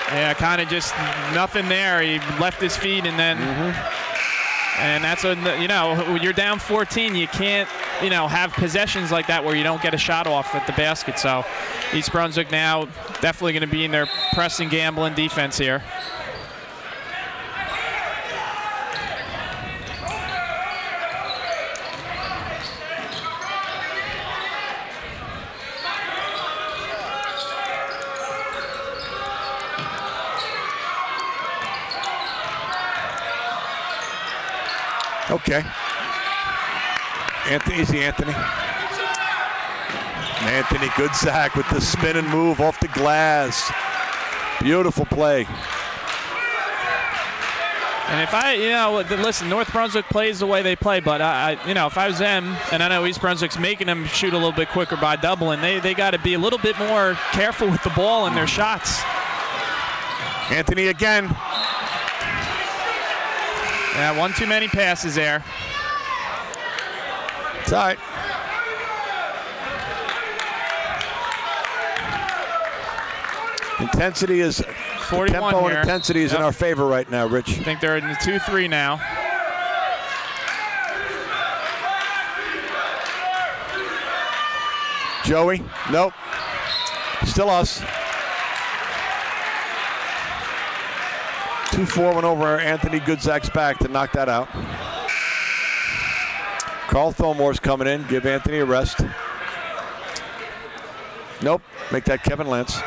Yeah, kind of just nothing there. He left his feet and then, and that's you know, when you're down 14, you can't, you know, have possessions like that where you don't get a shot off at the basket. So East Brunswick now definitely going to be in their pressing, gambling defense here. Okay. Easy, Anthony. Anthony, good sack with the spin and move off the glass. Beautiful play. And if I, you know, listen, North Brunswick plays the way they play, but you know, if I was them, and I know East Brunswick's making them shoot a little bit quicker by doubling, they got to be a little bit more careful with the ball and their shots. Anthony again. Yeah, one too many passes there. It's all right. Intensity is 41 tempo here. and intensity is in our favor right now, Rich. I think they're in the 2-3 now. Joey, nope. Still us. 2-4 went over Anthony Goodzak's back to knock that out. Carl Thommore's coming in. Give Anthony a rest. Nope. Make that Kevin Lance.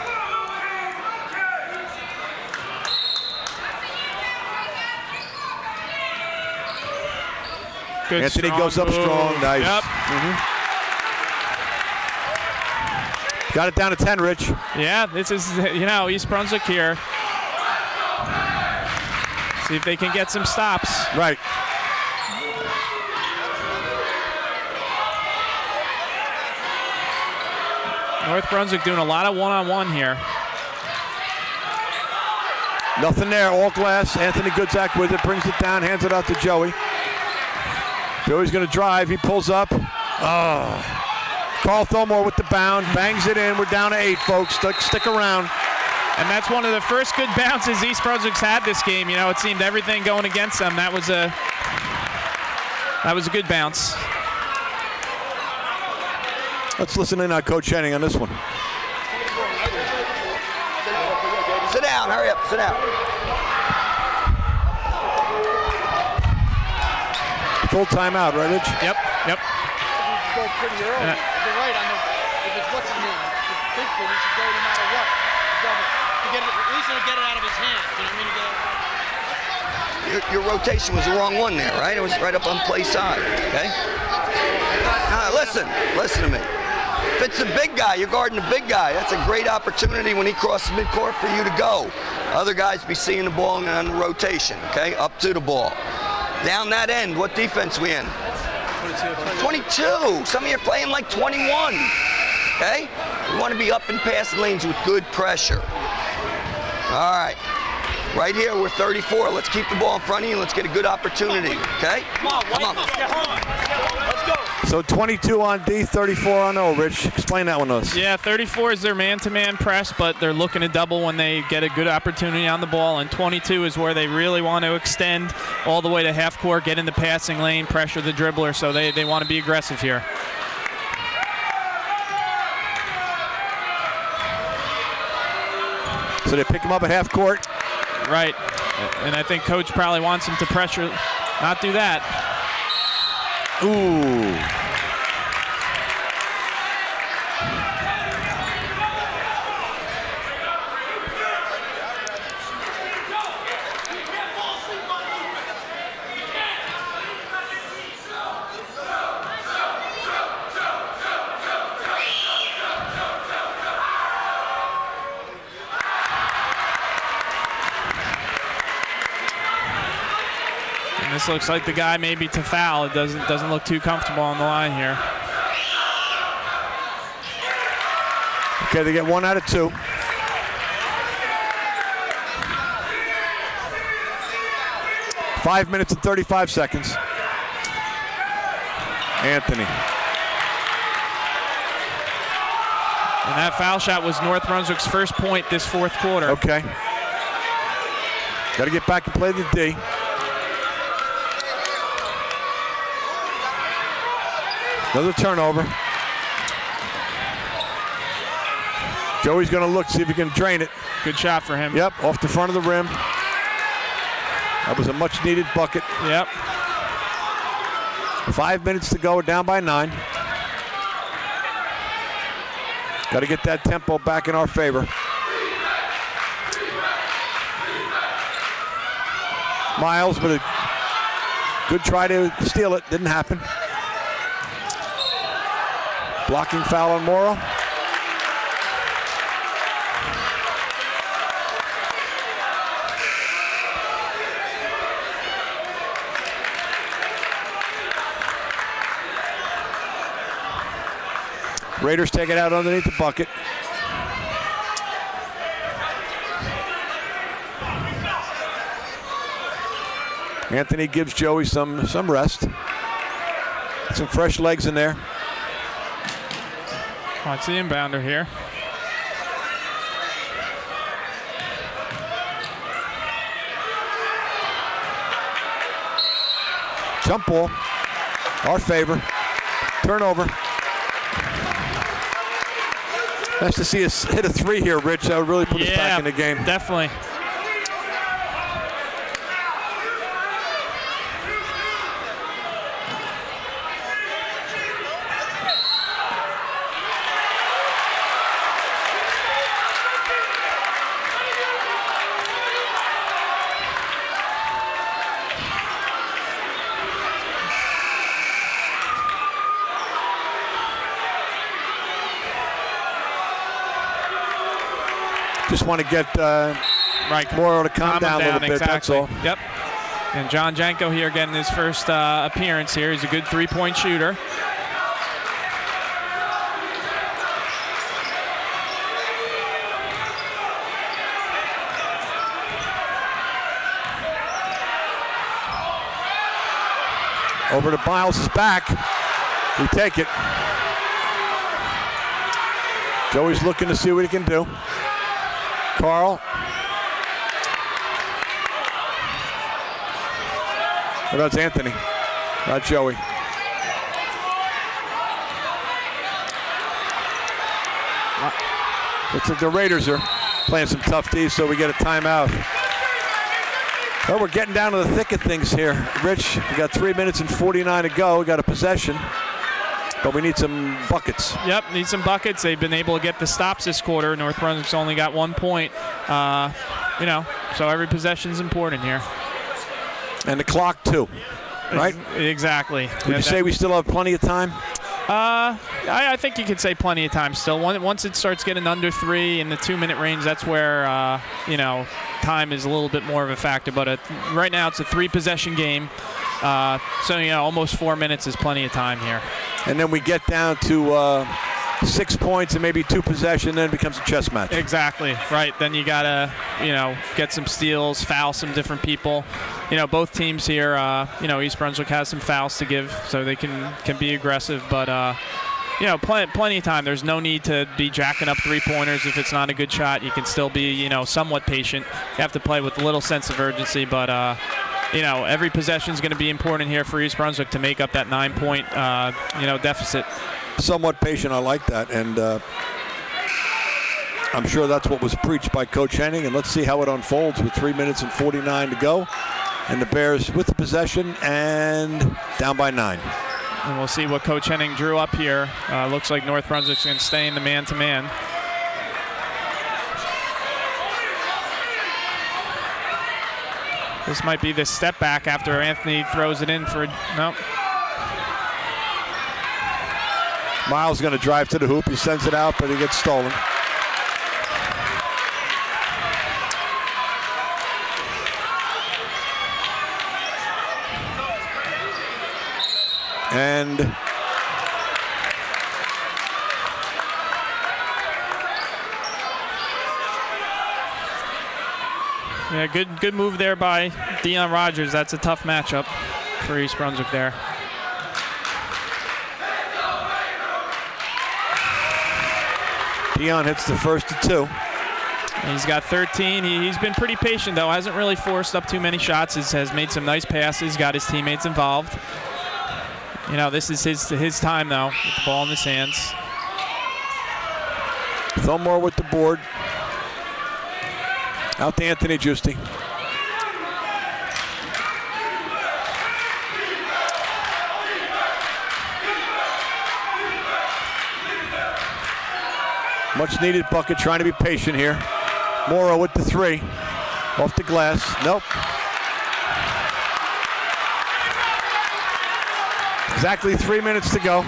Good, Anthony goes up strong. Nice. Yep. Got it down to 10, Rich. Yeah, this is, you know, East Brunswick here. See if they can get some stops. Right. North Brunswick doing a lot of one-on-one here. Nothing there, all glass. Anthony Goodzak with it, brings it down, hands it out to Joey. Joey's going to drive, he pulls up. Oh. Carl Thomore with the bound, bangs it in. We're down to 8, folks. Stick around. And that's one of the first good bounces East Brunswick's had this game. You know, it seemed everything going against them. That was a good bounce. Let's listen in on Coach Henning on this one. Sit down, hurry up, sit down. Full timeout, right, Rich? Yep. Go pretty early. You're right. If it's what's his name, it's big kid, he should go no matter what. Double. At least he'll get it out of his hand. You know what I mean? Your rotation was the wrong one there, right? It was right up on play side, okay? Now, listen to me. If it's the big guy, you're guarding the big guy. That's a great opportunity when he crosses midcourt for you to go. Other guys be seeing the ball and on the rotation, okay? Up to the ball. Down that end, what defense we in? 22. Some of you are playing like 21, okay? We want to be up and past lanes with good pressure. All right. Right here, we're 34. Let's keep the ball in front of you and let's get a good opportunity, okay? Come on. Let's get home. Let's go. So 22 on D, 34 on O. Rich, explain that one to us. Yeah, 34 is their man-to-man press, but they're looking to double when they get a good opportunity on the ball, and 22 is where they really want to extend all the way to half court, get in the passing lane, pressure the dribbler, so they want to be aggressive here. So they pick him up at half court. Right, and I think coach probably wants him to pressure, not do that. Ooh. This looks like the guy maybe to foul. It doesn't look too comfortable on the line here. Okay, they get 1 out of 2. Five minutes and 35 seconds. Anthony. And that foul shot was North Brunswick's first point this fourth quarter. Okay. Got to get back and play the D. Another turnover. Joey's going to look, see if he can drain it. Good shot for him. Yep, off the front of the rim. That was a much-needed bucket. Yep. 5 minutes to go, down by 9. Got to get that tempo back in our favor. Miles with a good try to steal it, didn't happen. Blocking foul on Morrow. Raiders take it out underneath the bucket. Anthony gives Joey some rest. Some fresh legs in there. Watch the inbounder here. Jump ball. Our favor. Turnover. Nice to see us hit a 3 here, Rich. That would really put us back in the game. Definitely. Just want to get Morrow to calm down a little bit, exactly. that's all. Yep. And John Janko here getting his first appearance here. He's a good three-point shooter. Over to Miles' back. We take it. Joey's looking to see what he can do. Carl. Well, that's Anthony, not Joey. Looks like the Raiders are playing some tough D, so we get a timeout. Well, we're getting down to the thick of things here. Rich, we got 3 minutes and 49 to go. We got a possession, but we need some buckets. Yep, need some buckets. They've been able to get the stops this quarter. North Brunswick's only got 1 point. So every possession's important here. And the clock, too, right? Exactly. Would you say we still have plenty of time? I think you could say plenty of time still. Once it starts getting under 3 in the 2-minute range, that's where, time is a little bit more of a factor. But right now it's a 3-possession game. Almost 4 minutes is plenty of time here. And then we get down to 6 points and maybe 2 possession, then it becomes a chess match. Exactly, right. Then you got to, get some steals, foul some different people. Both teams here, East Brunswick has some fouls to give, so they can be aggressive. But, plenty of time. There's no need to be jacking up 3-pointers if it's not a good shot. You can still be, somewhat patient. You have to play with a little sense of urgency, but, every possession is going to be important here for East Brunswick to make up that 9-point, deficit. Somewhat patient, I like that, and I'm sure that's what was preached by Coach Henning, and let's see how it unfolds with 3 minutes and 49 to go. And the Bears with the possession and down by 9. And we'll see what Coach Henning drew up here. Looks like North Brunswick's going to stay in the man-to-man. This might be the step back after Anthony throws it in for no. Miles going to drive to the hoop. He sends it out, but he gets stolen. And yeah, good move there by Dion Rogers. That's a tough matchup for East Brunswick there. Dion hits the first of 2. He's got 13. He's been pretty patient, though. Hasn't really forced up too many shots. Has made some nice passes, got his teammates involved. This is his time, though, with the ball in his hands. Thumore with the board. Out to Anthony Giusti. Much needed bucket, trying to be patient here. Morrow with the 3. Off the glass. Nope. Exactly 3 minutes to go.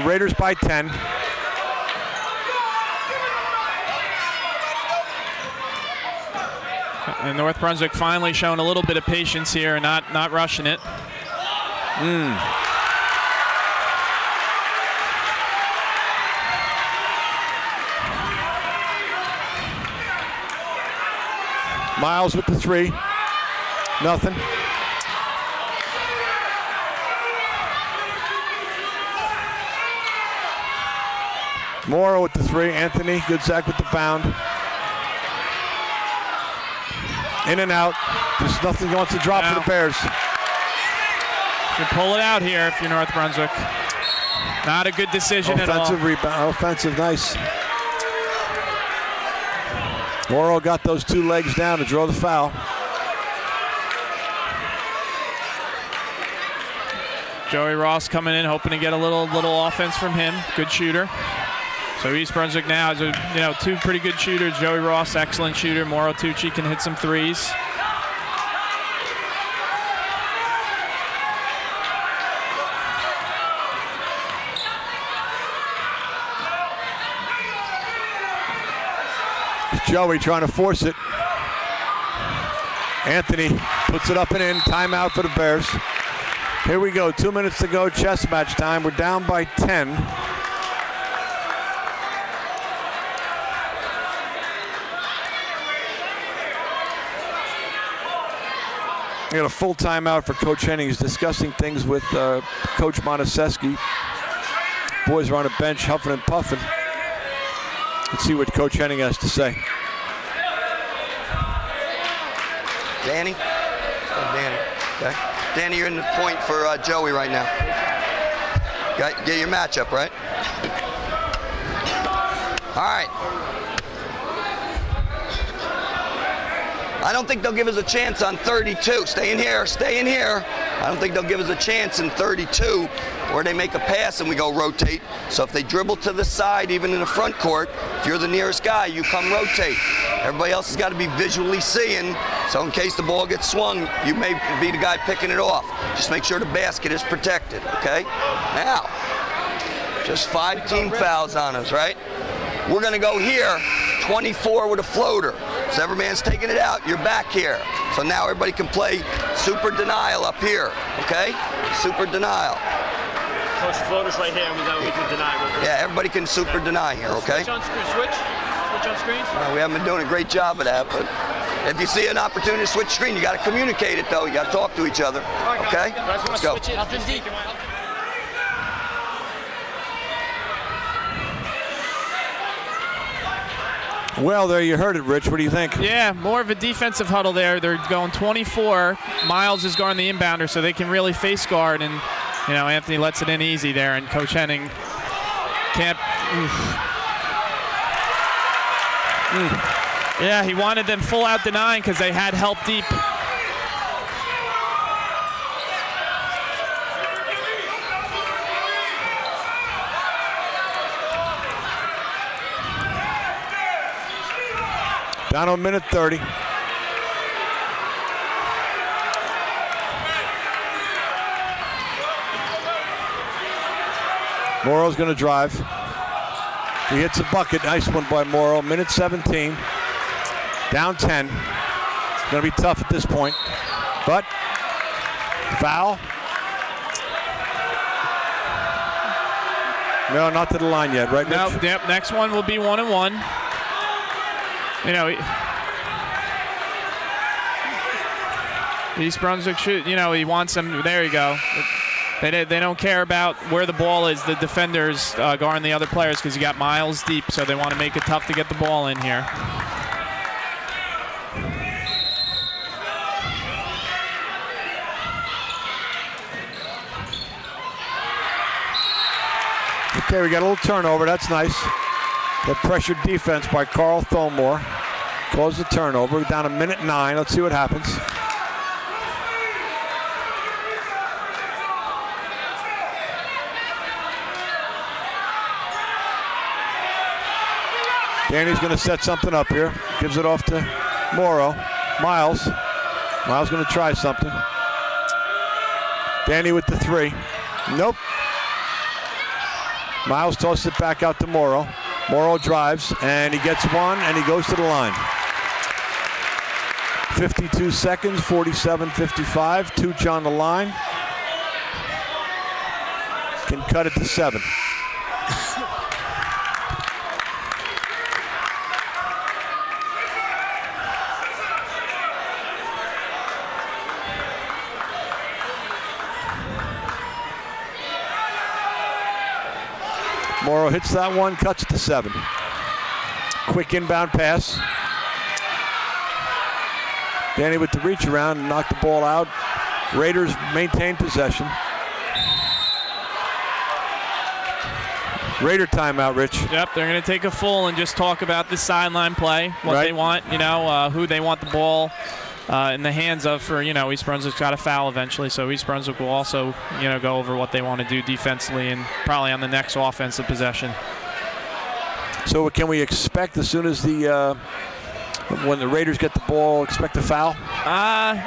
Raiders by 10. And North Brunswick finally showing a little bit of patience here and not rushing it. Miles with the 3. Nothing. Morrow with the 3. Anthony Goodzak with the bound. In and out. Just nothing wants to drop for the Bears. You pull it out here if you're North Brunswick. Not a good decision at all. Offensive rebound. Offensive, nice. Morrow got those 2 legs down to draw the foul. Joey Ross coming in, hoping to get a little offense from him. Good shooter. So East Brunswick now has 2 pretty good shooters. Joey Ross, excellent shooter. Moro Tucci can hit some threes. Joey trying to force it. Anthony puts it up and in. Timeout for the Bears. Here we go. 2 minutes to go. Chess match time. We're down by 10. We got a full timeout for Coach Henning. He's discussing things with Coach Monaseski. Boys are on a bench huffing and puffing. Let's see what Coach Henning has to say. Danny? Oh, Danny. Okay. Danny, you're in the point for Joey right now. Get your matchup, right? All right. I don't think they'll give us a chance on 32. Stay in here, stay in here. I don't think they'll give us a chance in 32 where they make a pass and we go rotate. So if they dribble to the side, even in the front court, if you're the nearest guy, you come rotate. Everybody else has got to be visually seeing, so in case the ball gets swung, you may be the guy picking it off. Just make sure the basket is protected, okay? Now, just 5 team fouls on us, right? We're going to go here, 24 with a floater. So every man's taking it out, you're back here. So now everybody can play super denial up here, okay? Super denial. Coach, floaters right here, and we can deny. Yeah, everybody can super deny here, okay? Switch on screen. Switch on screen. We haven't been doing a great job of that, but if you see an opportunity to switch screen, you got to communicate it, though. You got to talk to each other, okay? Let's go. Nothing deep. Well, there you heard it, Rich. What do you think? Yeah, more of a defensive huddle there. They're going 24. Miles is guarding the inbounder, so they can really face guard. And, you know, Anthony lets it in easy there, and Coach Henning can't. Yeah, he wanted them full out denying because they had help deep. Down to a minute 30. Morrow's going to drive. He hits a bucket. Nice one by Morrow. Minute 17. Down 10. It's going to be tough at this point. But foul. No, not to the line yet, right, Mitch? No, yep, next one will be 1-1. You know, East Brunswick should, you know, he wants them. There you go. They don't care about where the ball is. The defenders guarding the other players because you got Miles deep, so they want to make it tough to get the ball in here. Okay, we got a little turnover. That's nice. The pressured defense by Carl Thomore caused the turnover. We're down to minute 9. Let's see what happens. Danny's going to set something up here. Gives it off to Morrow. Miles. Miles going to try something. Danny with the 3. Nope. Miles tosses it back out to Morrow. Morrow drives, and he gets one, and he goes to the line. 52 seconds, 47-55. Tooch on the line. Can cut it to 7. Morrow hits that one, cuts it to 7. Quick inbound pass. Danny with the reach around and knocked the ball out. Raiders maintain possession. Raider timeout, Rich. Yep, they're going to take a full and just talk about the sideline play, what they want, you know, who they want the ball in the hands of for, you know, East Brunswick's got a foul eventually, so East Brunswick will also, you know, go over what they want to do defensively and probably on the next offensive possession. So can we expect as soon as when the Raiders get the ball, expect a foul?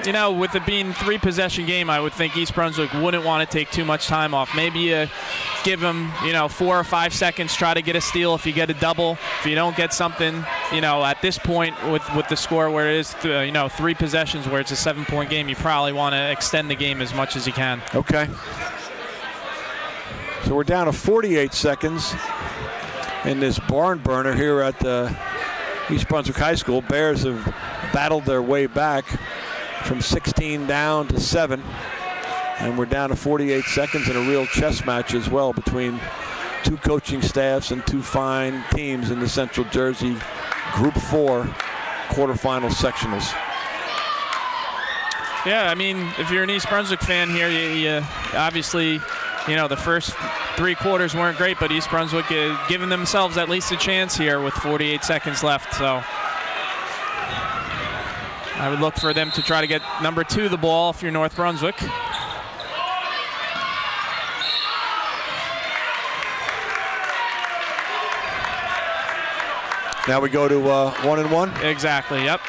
You know, with it being 3-possession game, I would think East Brunswick wouldn't want to take too much time off. Maybe give them, you know, 4 or 5 seconds, try to get a steal if you get a double. If you don't get something, you know, at this point with the score where it is, you know, 3 possessions where it's a 7-point game, you probably want to extend the game as much as you can. Okay. So we're down to 48 seconds in this barn burner here at the East Brunswick High School. Bears have battled their way back from 16 down to 7. And we're down to 48 seconds in a real chess match as well between 2 coaching staffs and 2 fine teams in the Central Jersey Group 4 quarterfinal sectionals. Yeah, I mean, if you're an East Brunswick fan here, you obviously the first 3 quarters weren't great, but East Brunswick is giving themselves at least a chance here with 48 seconds left. So I would look for them to try to get number 2 the ball if you're North Brunswick. Now we go to 1-1? Exactly, yep.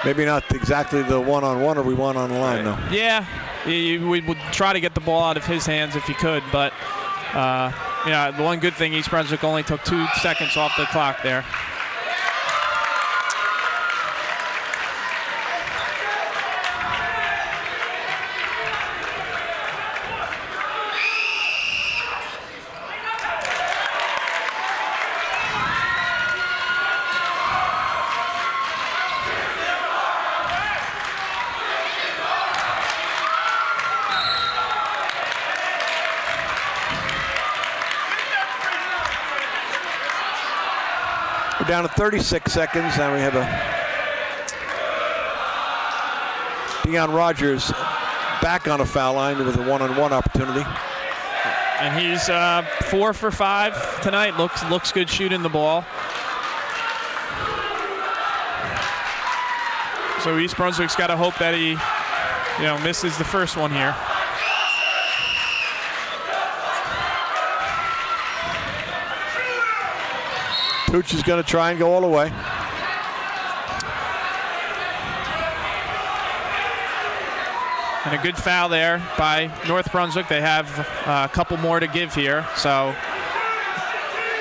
Maybe not exactly the one-on-one, or we one on the line, though. Yeah, we would try to get the ball out of his hands if you could, but the one good thing, East Brunswick only took 2 seconds off the clock there. We're down to 36 seconds, and we have Deion Rogers back on a foul line with a one-on-one opportunity. And he's 4 for 5 tonight. Looks good shooting the ball. So East Brunswick's got to hope that he, misses the first one here. Tooch is going to try and go all the way. And a good foul there by North Brunswick. They have a couple more to give here, so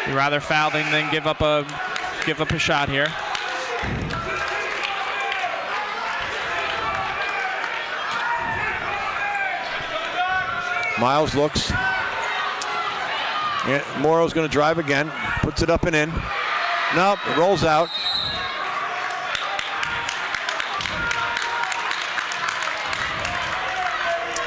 you'd rather foul than give up a shot here. Miles looks. Yeah, Morrow's going to drive again. Puts it up and in. Nope, rolls out.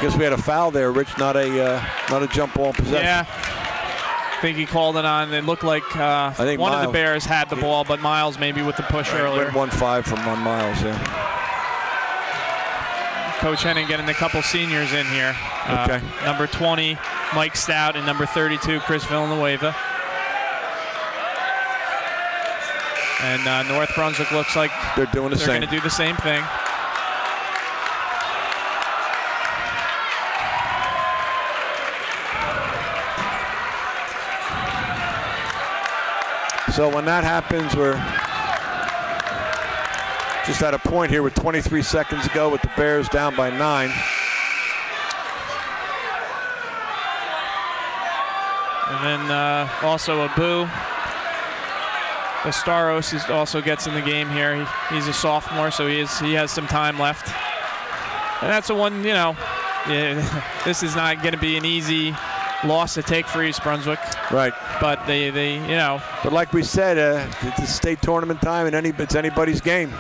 Guess we had a foul there, Rich. Not a jump ball possession. Yeah, I think he called it on. It looked like I think one Miles, of the Bears had the ball, but Miles maybe with the push earlier. 1-5 from Miles. Yeah. Coach Henning getting a couple seniors in here. Okay. Number 20, Mike Stout, and number 32, Chris Villanueva. And North Brunswick looks like they're doing the same. They're going to do the same thing. So when that happens, we're just at a point here with 23 seconds to go with the Bears down by 9. And then also Abu Estaros also gets in the game here. He's a sophomore, so he has some time left. And that's the one, this is not going to be an easy loss to take for East Brunswick. Right. But they But like we said, it's a state tournament time, and it's anybody's game.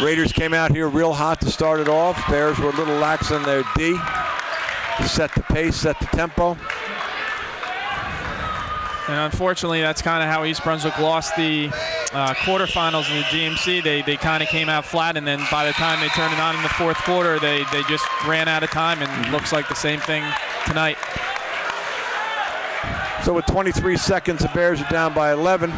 Raiders came out here real hot to start it off. Bears were a little lax on their D. Set the pace, set the tempo. And unfortunately, that's kind of how East Brunswick lost the quarterfinals in the GMC. They kind of came out flat, and then by the time they turned it on in the fourth quarter, they just ran out of time, and looks like the same thing tonight. So with 23 seconds, the Bears are down by 11.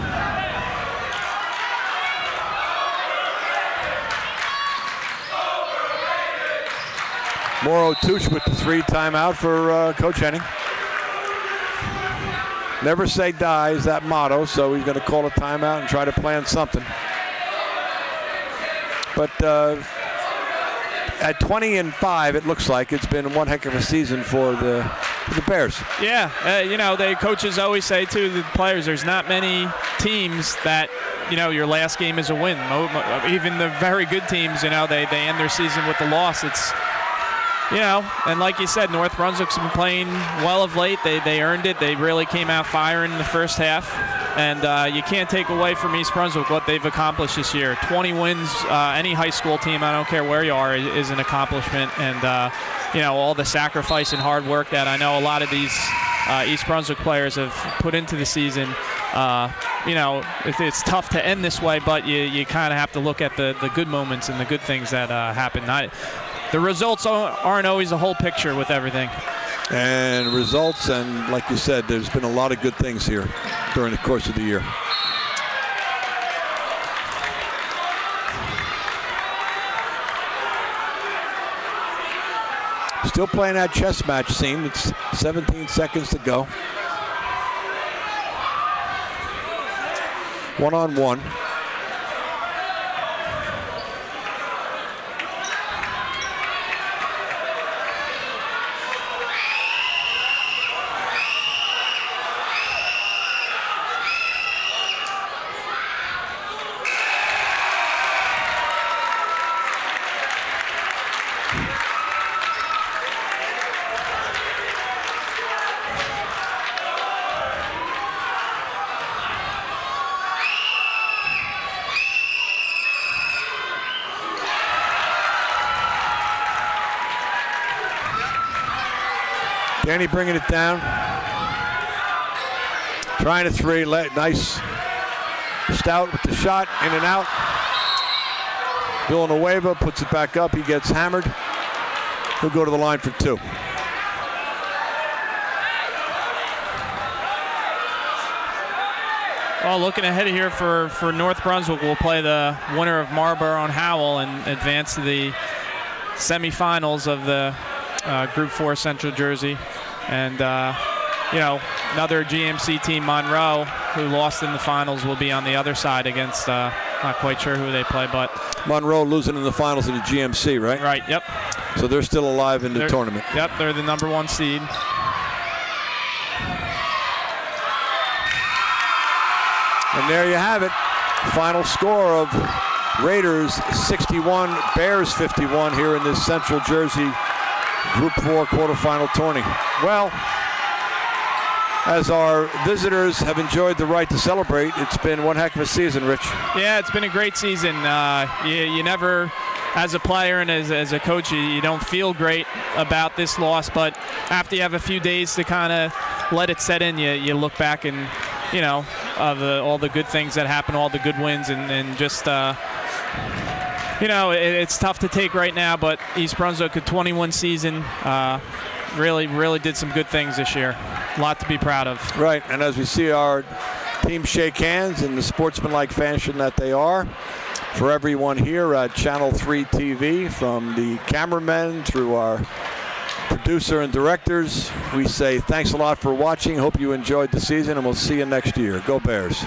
Morrow Tooch with the 3 timeout for Coach Henning. Never say die is that motto, so he's going to call a timeout and try to plan something. But at 20-5, it looks like it's been one heck of a season for the Bears. Yeah, the coaches always say to the players, there's not many teams that, your last game is a win. Even the very good teams, they end their season with a loss. It's, and like you said, North Brunswick's been playing well of late. They earned it. They really came out firing in the first half. And you can't take away from East Brunswick what they've accomplished this year. 20 wins, any high school team, I don't care where you are, is an accomplishment. And, all the sacrifice and hard work that I know a lot of these East Brunswick players have put into the season. It's tough to end this way, but you kind of have to look at the good moments and the good things that happen. The results aren't always the whole picture with everything. and results. And like you said, there's been a lot of good things here during the course of the year. Still playing that chess match scene. It's 17 seconds to go. 1-on-1. Danny bringing it down. Trying to three. Nice. Stout with the shot. In and out. Villanueva puts it back up. He gets hammered. He'll go to the line for two. Well, looking ahead here for North Brunswick, we'll play the winner of Marlborough and Howell and advance to the semifinals of the Group 4 Central Jersey. And, another GMC team, Monroe, who lost in the finals, will be on the other side against, not quite sure who they play, but... Monroe losing in the finals of the GMC, right? Right, yep. So they're still alive in the tournament. Yep, they're the #1 seed. And there you have it. Final score of Raiders 61, Bears 51 here in this Central Jersey Group 4 quarterfinal tourney. Well, as our visitors have enjoyed the right to celebrate, it's been one heck of a season, Rich. Yeah, it's been a great season. You never, as a player and as a coach, you don't feel great about this loss, but after you have a few days to kind of let it set in, you look back and, all the good things that happen, all the good wins, and just... it's tough to take right now, but East Brunswick, a 21 season, really did some good things this year. A lot to be proud of. Right, and as we see our team shake hands in the sportsmanlike fashion that they are, for everyone here at Channel 3 TV, from the cameramen through our producer and directors, we say thanks a lot for watching. Hope you enjoyed the season, and we'll see you next year. Go Bears.